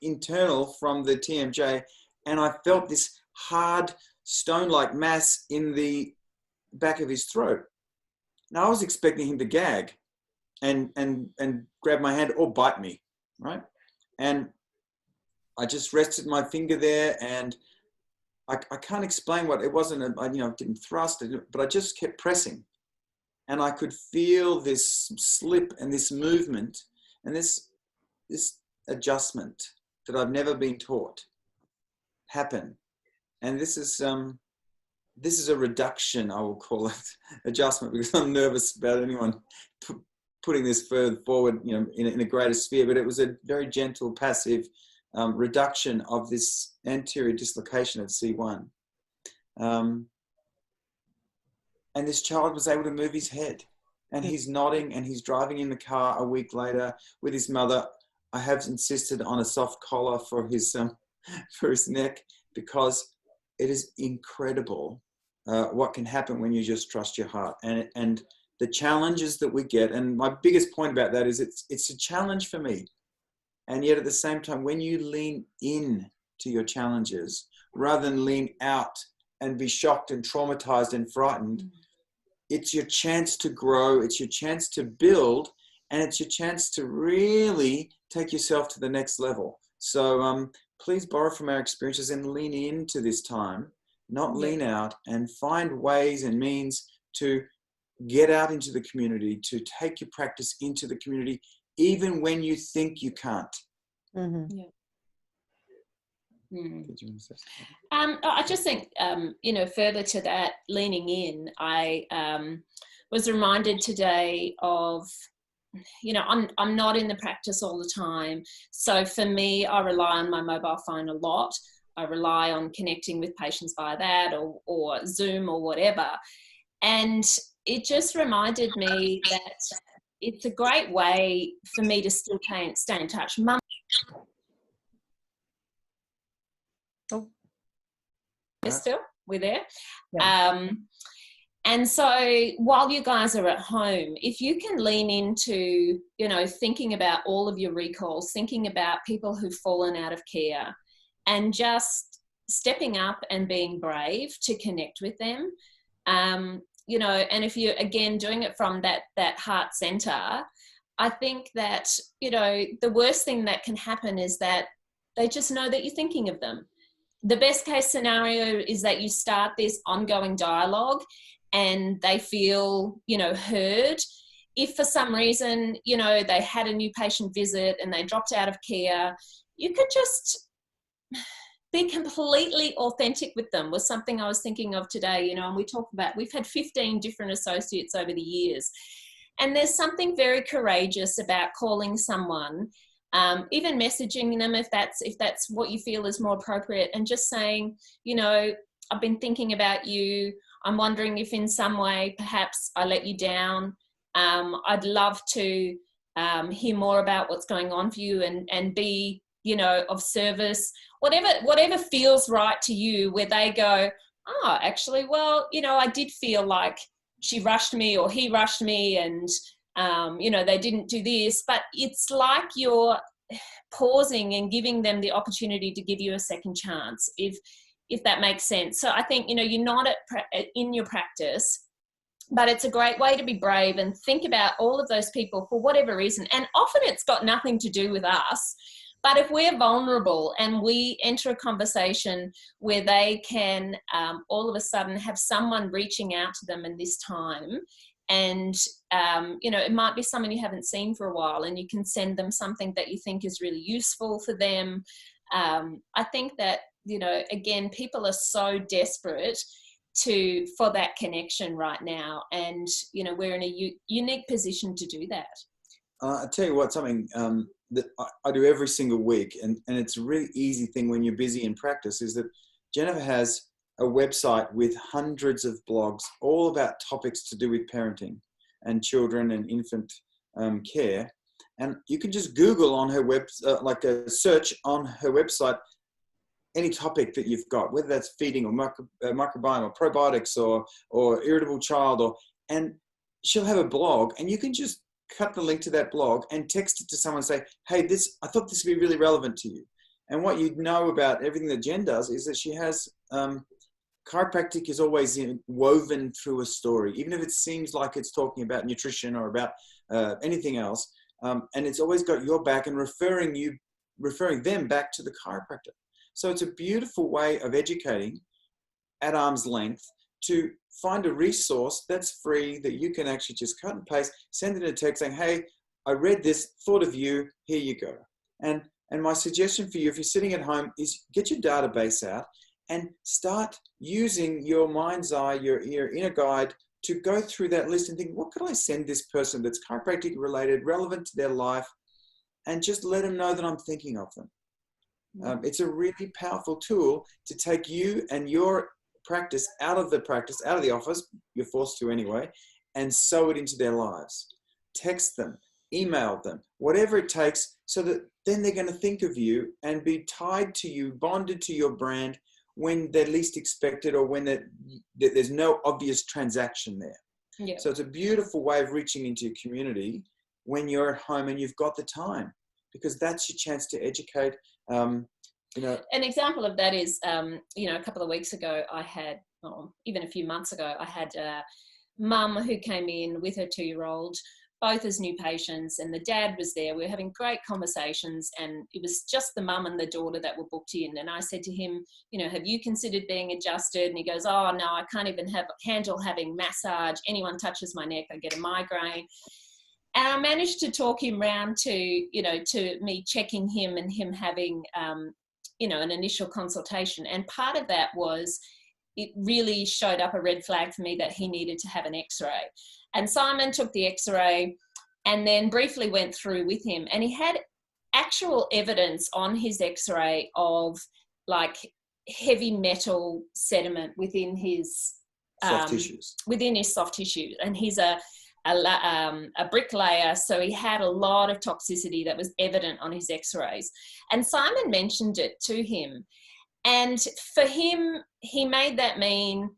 internal from the TMJ, and I felt this hard stone-like mass in the back of his throat. Now I was expecting him to gag and grab my hand or bite me, right? And I just rested my finger there, and I can't explain what it wasn't. I didn't thrust, but I just kept pressing, and I could feel this slip and this movement and this adjustment that I've never been taught happen. And this is a reduction, I will call it, adjustment, because I'm nervous about anyone putting this further forward, in a greater sphere. But it was a very gentle, passive reduction of this anterior dislocation of C1. And this child was able to move his head, and he's nodding, and he's driving in the car a week later with his mother. I have insisted on a soft collar for his neck, because it is incredible what can happen when you just trust your heart, and the challenges that we get. And my biggest point about that is it's a challenge for me. And yet at the same time, when you lean in to your challenges rather than lean out and be shocked and traumatized and frightened, it's your chance to grow, it's your chance to build, and it's your chance to really take yourself to the next level. So please borrow from our experiences and lean into this time, not lean out, and find ways and means to get out into the community, to take your practice into the community, even when you think you can't. Mm-hmm. Yeah. Did you want to say something? I just think, further to that, leaning in, I was reminded today of, I'm not in the practice all the time. So for me, I rely on my mobile phone a lot. I rely on connecting with patients via that or Zoom or whatever. And it just reminded me that it's a great way for me to still stay in touch. Mum. Oh. Still, we're there. Yeah. And so while you guys are at home, if you can lean into, thinking about all of your recalls, thinking about people who've fallen out of care, and just stepping up and being brave to connect with them, and if you're, again, doing it from that heart center, I think that, the worst thing that can happen is that they just know that you're thinking of them. The best case scenario is that you start this ongoing dialogue and they feel, heard. If for some reason, they had a new patient visit and they dropped out of care, you could just be completely authentic with them, was something I was thinking of today, and we talk about, we've had 15 different associates over the years. And there's something very courageous about calling someone, even messaging them if that's what you feel is more appropriate, and just saying, I've been thinking about you. I'm wondering if in some way perhaps I let you down. I'd love to hear more about what's going on for you, and be, you know, of service, whatever feels right to you, where they go, oh, actually, well, you know, I did feel like she rushed me or he rushed me, and, you know, they didn't do this, but it's like you're pausing and giving them the opportunity to give you a second chance, if that makes sense. So I think, you know, you're not in your practice, but it's a great way to be brave and think about all of those people for whatever reason. And often it's got nothing to do with us. But if we're vulnerable and we enter a conversation where they can all of a sudden have someone reaching out to them in this time, and, you know, it might be someone you haven't seen for a while, and you can send them something that you think is really useful for them. I think that, you know, again, people are so desperate for that connection right now. And, you know, we're in a unique position to do that. I tell you what, something that I do every single week, and it's a really easy thing when you're busy in practice, is that Jennifer has a website with hundreds of blogs, all about topics to do with parenting and children and infant care. And you can just Google on her like a search on her website, any topic that you've got, whether that's feeding or microbiome or probiotics or irritable child, and she'll have a blog, and you can just cut the link to that blog and text it to someone and say, hey, I thought this would be really relevant to you. And what you know about everything that Jen does is that she has, chiropractic is always woven through a story, even if it seems like it's talking about nutrition or about anything else. And it's always got your back and referring them back to the chiropractor. So it's a beautiful way of educating at arm's length, to find a resource that's free that you can actually just cut and paste, send it a text saying, hey, I read this, thought of you, here you go. And my suggestion for you, if you're sitting at home, is get your database out and start using your mind's eye, your inner guide, to go through that list and think, what could I send this person that's chiropractic related, relevant to their life, and just let them know that I'm thinking of them. It's a really powerful tool to take you and your practice out of the office, you're forced to anyway, and sew it into their lives. Text them, email them, whatever it takes, so that then they're going to think of you and be tied to you, bonded to your brand when they're least expected, or when there's no obvious transaction there. Yeah. So it's a beautiful way of reaching into your community when you're at home and you've got the time, because that's your chance to educate. You know, an example of that is, you know, a couple of weeks ago, even a few months ago, I had a mum who came in with her 2-year-old, both as new patients, and the dad was there. We were having great conversations, and it was just the mum and the daughter that were booked in. And I said to him, you know, have you considered being adjusted? And he goes, oh no, I can't even handle having massage. Anyone touches my neck, I get a migraine. And I managed to talk him round to, you know, to me checking him and him having, you know, an initial consultation. And part of that was, it really showed up a red flag for me that he needed to have an x-ray. And Simon took the x-ray and then briefly went through with him, and he had actual evidence on his x-ray of like heavy metal sediment within his soft tissues. Within his soft tissue. And he's a bricklayer, so he had a lot of toxicity that was evident on his x-rays. And Simon mentioned it to him, and for him, he made that mean,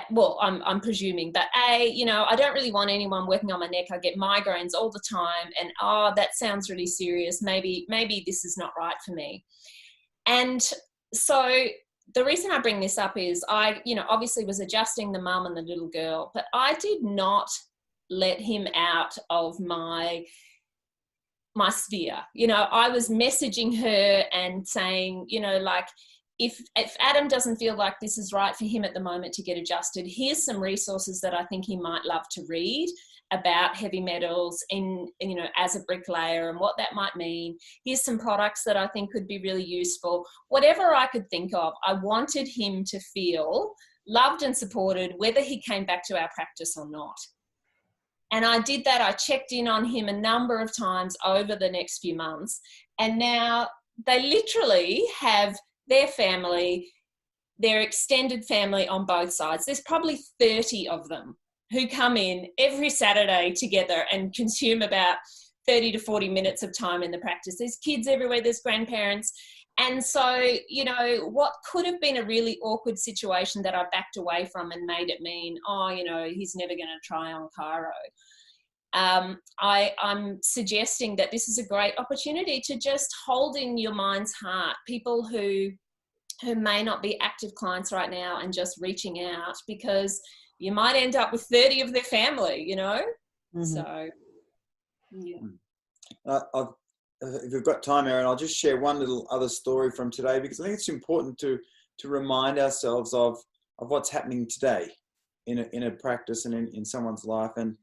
well, I'm presuming, but you know, I don't really want anyone working on my neck. I get migraines all the time, and oh, that sounds really serious. Maybe this is not right for me. And so the reason I bring this up is I, you know, obviously was adjusting the mum and the little girl, but I did not let him out of my sphere. You know, I was messaging her and saying, you know, like, if Adam doesn't feel like this is right for him at the moment to get adjusted, here's some resources that I think he might love to read about heavy metals in, you know, as a bricklayer and what that might mean. Here's some products that I think could be really useful. Whatever I could think of, I wanted him to feel loved and supported, whether he came back to our practice or not. And I did that. I checked in on him a number of times over the next few months. And now they literally have their family, their extended family on both sides. There's probably 30 of them who come in every Saturday together and consume about 30 to 40 minutes of time in the practice. There's kids everywhere, there's grandparents. And so, you know, what could have been a really awkward situation that I backed away from and made it mean, oh, you know, he's never going to try on chiro. I'm suggesting that this is a great opportunity to just hold in your mind's heart people who may not be active clients right now and just reaching out, because you might end up with 30 of their family, you know? Mm-hmm. So, yeah. If we've got time, Erin, I'll just share one little other story from today, because I think it's important to remind ourselves of what's happening today in a practice and in someone's life. And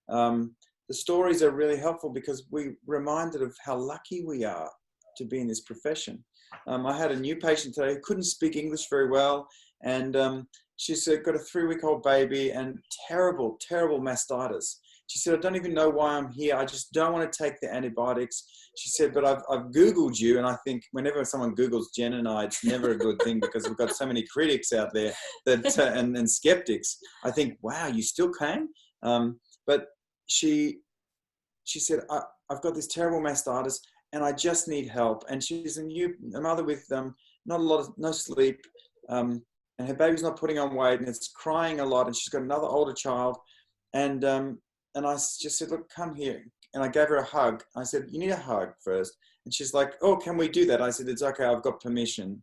the stories are really helpful because we're reminded of how lucky we are to be in this profession. I had a new patient today who couldn't speak English very well, and she's got a 3-week-old baby and terrible, terrible mastitis. She said, I don't even know why I'm here. I just don't want to take the antibiotics. She said, but I've Googled you. And I think whenever someone Googles Jen and I, it's never a good thing, because we've got so many critics out there that and skeptics. I think, wow, you still came? But she said, I've got this terrible mastitis and I just need help. And she's a mother with no sleep, and her baby's not putting on weight, and it's crying a lot, and she's got another older child. And I just said, look, come here. And I gave her a hug. I said, you need a hug first. And she's like, oh, can we do that? I said, it's okay, I've got permission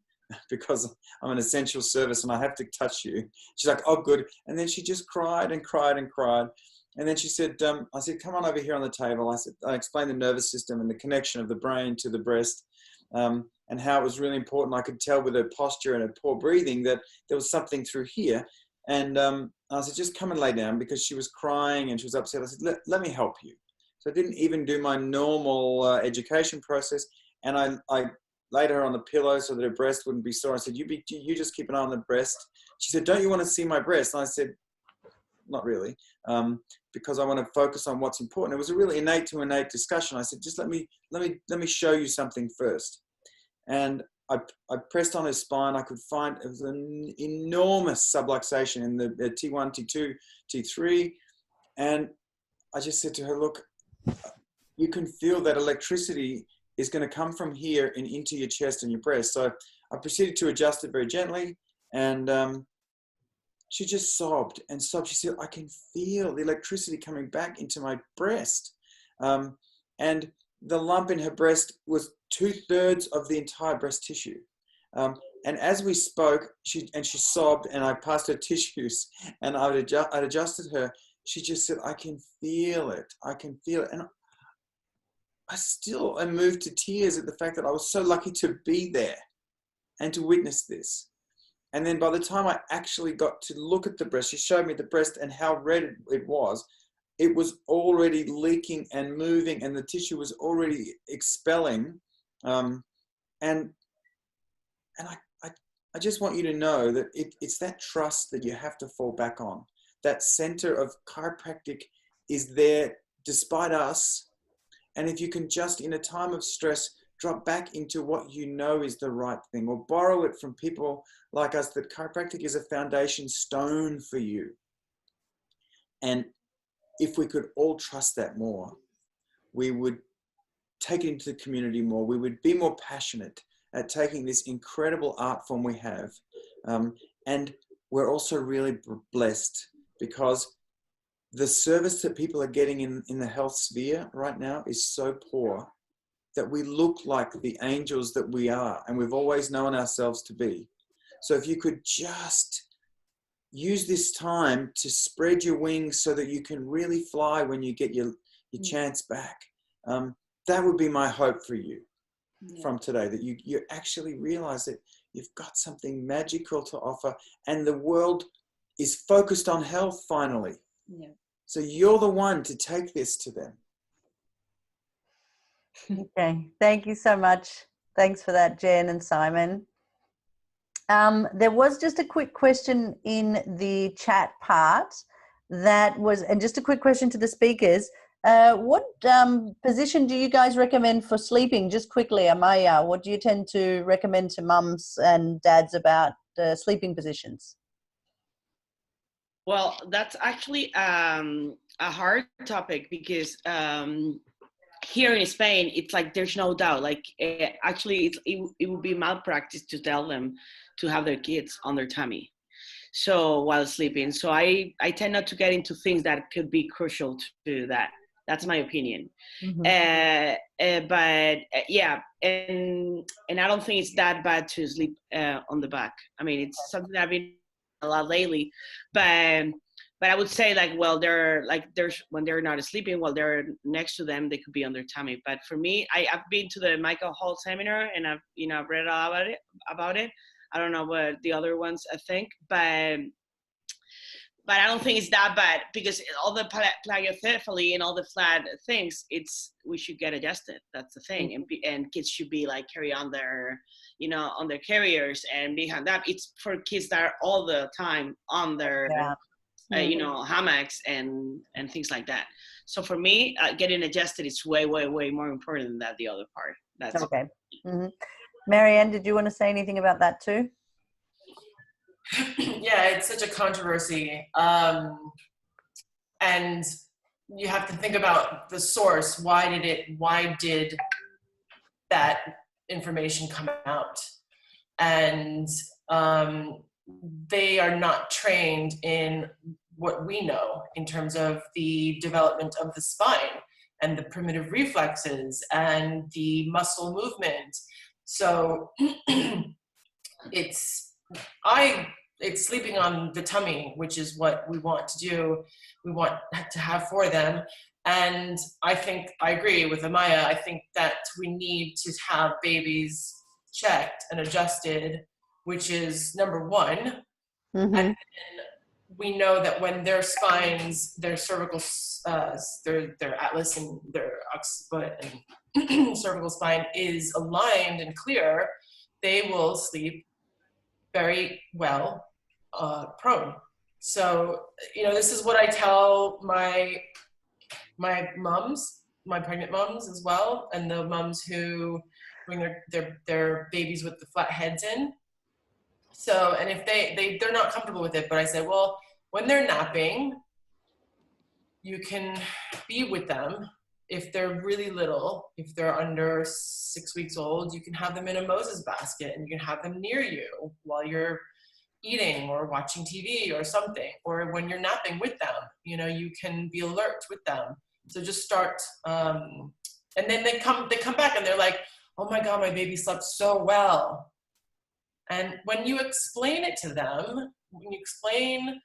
because I'm an essential service and I have to touch you. She's like, oh, good. And then she just cried and cried and cried. And then she said, I said, come on over here on the table. I said, I explained the nervous system and the connection of the brain to the breast, and how it was really important. I could tell with her posture and her poor breathing that there was something through here. And I said, just come and lay down, because she was crying and she was upset. I said, let me help you. So I didn't even do my normal education process. And I laid her on the pillow so that her breast wouldn't be sore. I said, you just keep an eye on the breast. She said, don't you want to see my breast? And I said, not really, because I want to focus on what's important. It was a really innate discussion. I said, just let me show you something first. And I pressed on her spine. I could find it was an enormous subluxation in the T1, T2, T3. And I just said to her, look, you can feel that electricity is going to come from here and into your chest and your breast. So I proceeded to adjust it very gently. And she just sobbed and sobbed. She said, I can feel the electricity coming back into my breast. And the lump in her breast was 2/3 of the entire breast tissue. And as we spoke, she sobbed, and I passed her tissues, and I'd adjusted her. She just said, I can feel it. I can feel it. And I moved to tears at the fact that I was so lucky to be there and to witness this. And then by the time I actually got to look at the breast, she showed me the breast and how red it was. It was already leaking and moving, and the tissue was already expelling. And I just want you to know that it's that trust that you have to fall back on. That center of chiropractic is there despite us. And if you can just, in a time of stress, drop back into what you know is the right thing, or borrow it from people like us, that chiropractic is a foundation stone for you. And if we could all trust that more, we would take it into the community more. We would be more passionate at taking this incredible art form we have. And we're also really blessed because the service that people are getting in the health sphere right now is so poor that we look like the angels that we are, and we've always known ourselves to be. So if you could just use this time to spread your wings so that you can really fly when you get your chance back, that would be my hope for you from today, that you actually realize that you've got something magical to offer, and the world is focused on health finally. Yeah. So you're the one to take this to them. Okay, thank you so much. Thanks for that, Jen and Simon. There was just a quick question in the chat part that was, and just a quick question to the speakers. What position do you guys recommend for sleeping? Just quickly, Amaya, what do you tend to recommend to mums and dads about sleeping positions? Well, that's actually a hard topic because here in Spain, it's like there's no doubt. Like actually, it would be malpractice to tell them to have their kids on their tummy, so while sleeping. So I tend not to get into things that could be crucial to that. That's my opinion. But yeah, and I don't think it's that bad to sleep on the back. I mean, it's something that I've been a lot lately, but I would say like, well, there's when they're not sleeping, while they're next to them, they could be on their tummy. But for me, I've been to the Michael Hall seminar, and I've read all about it. I don't know what the other ones I think, but I don't think it's that bad, because all the plagiocephaly and all the flat things, we should get adjusted. That's the thing. And kids should be like carry on their, on their carriers and behind that. It's for kids that are all the time on their, hammocks and things like that. So for me, getting adjusted is way, way, way more important than the other part. That's okay. Maryanne, did you want to say anything about that too? Yeah, it's such a controversy. And you have to think about the source. Why did that information come out? And they are not trained in what we know in terms of the development of the spine and the primitive reflexes and the muscle movement. So it's sleeping on the tummy, which is what we want to do. We want to have for them. And I think I agree with Amaya. I think that we need to have babies checked and adjusted, which is number one. And then we know that when their spines, their cervical, their atlas and their occiput and cervical spine is aligned and clear, they will sleep very well prone. So, this is what I tell my moms, my pregnant moms as well, and the moms who bring their babies with the flat heads in. So, and if they're not comfortable with it, but I say, well, when they're napping, you can be with them. If they're really little, if they're under 6 weeks old, you can have them in a Moses basket, and you can have them near you while you're eating or watching TV or something, or when you're napping with them, you can be alert with them. So just start, and then they come back and they're like, oh my God, my baby slept so well. And when you explain it to them, when you explain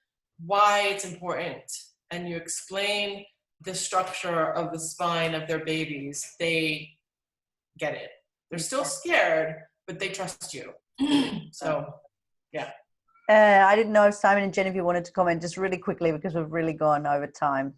why it's important, and you explain the structure of the spine of their babies, they get it. They're still scared, but they trust you. So, yeah. I didn't know if Simon and Jennifer wanted to comment just really quickly, because we've really gone over time.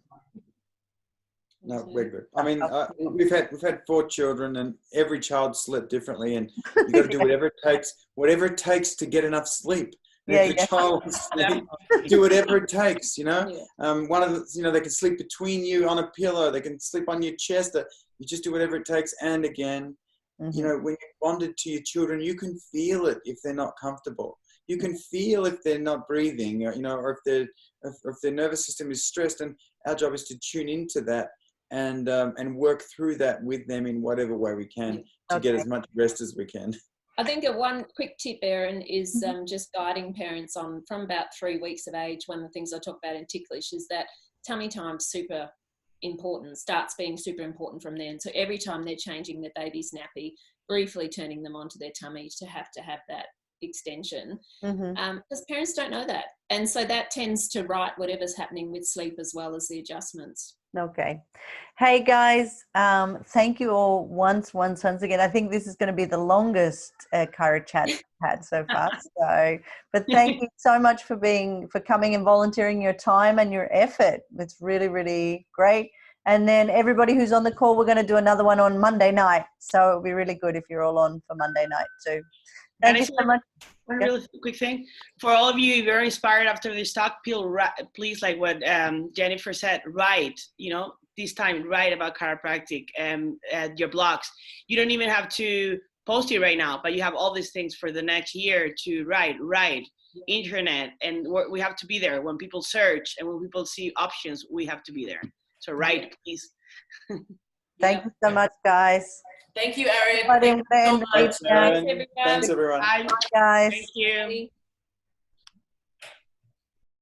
No, we're good. I mean, we've had 4 children, and every child slept differently, and you got to do whatever it takes to get enough sleep. If the child sleep, do whatever it takes. One of the, they can sleep between you on a pillow. They can sleep on your chest. You just do whatever it takes. And again, when you're bonded to your children, you can feel it if they're not comfortable. You can feel if they're not breathing, or if their nervous system is stressed. And our job is to tune into that and work through that with them in whatever way we can to get as much rest as we can. I think one quick tip, Erin, is just guiding parents on from about 3 weeks of age. One of the things I talk about in Ticklish is that tummy time's super important, starts being super important from then. So every time they're changing their baby's nappy, briefly turning them onto their tummy to have that extension, because parents don't know that. And so that tends to right whatever's happening with sleep as well as the adjustments. Okay. Hey guys, thank you all once again. I think this is going to be the longest Chiro chat we've had so far. But thank you so much for coming and volunteering your time and your effort. It's really, really great. And then everybody who's on the call, we're going to do another one on Monday night. So it'll be really good if you're all on for Monday night too. Thank you so much. One really quick thing for all of you, if you're inspired after this talk, please, like what Jennifer said, write. This time write about chiropractic at your blogs. You don't even have to post it right now, but you have all these things for the next year to write. Internet, and we have to be there when people search and when people see options. We have to be there. So write, please. Thank you so much, guys. Thank you, Erin. Everybody, Thank you so end the much. meeting now. Thanks, everyone. Bye, Bye, guys. thank you. Bye.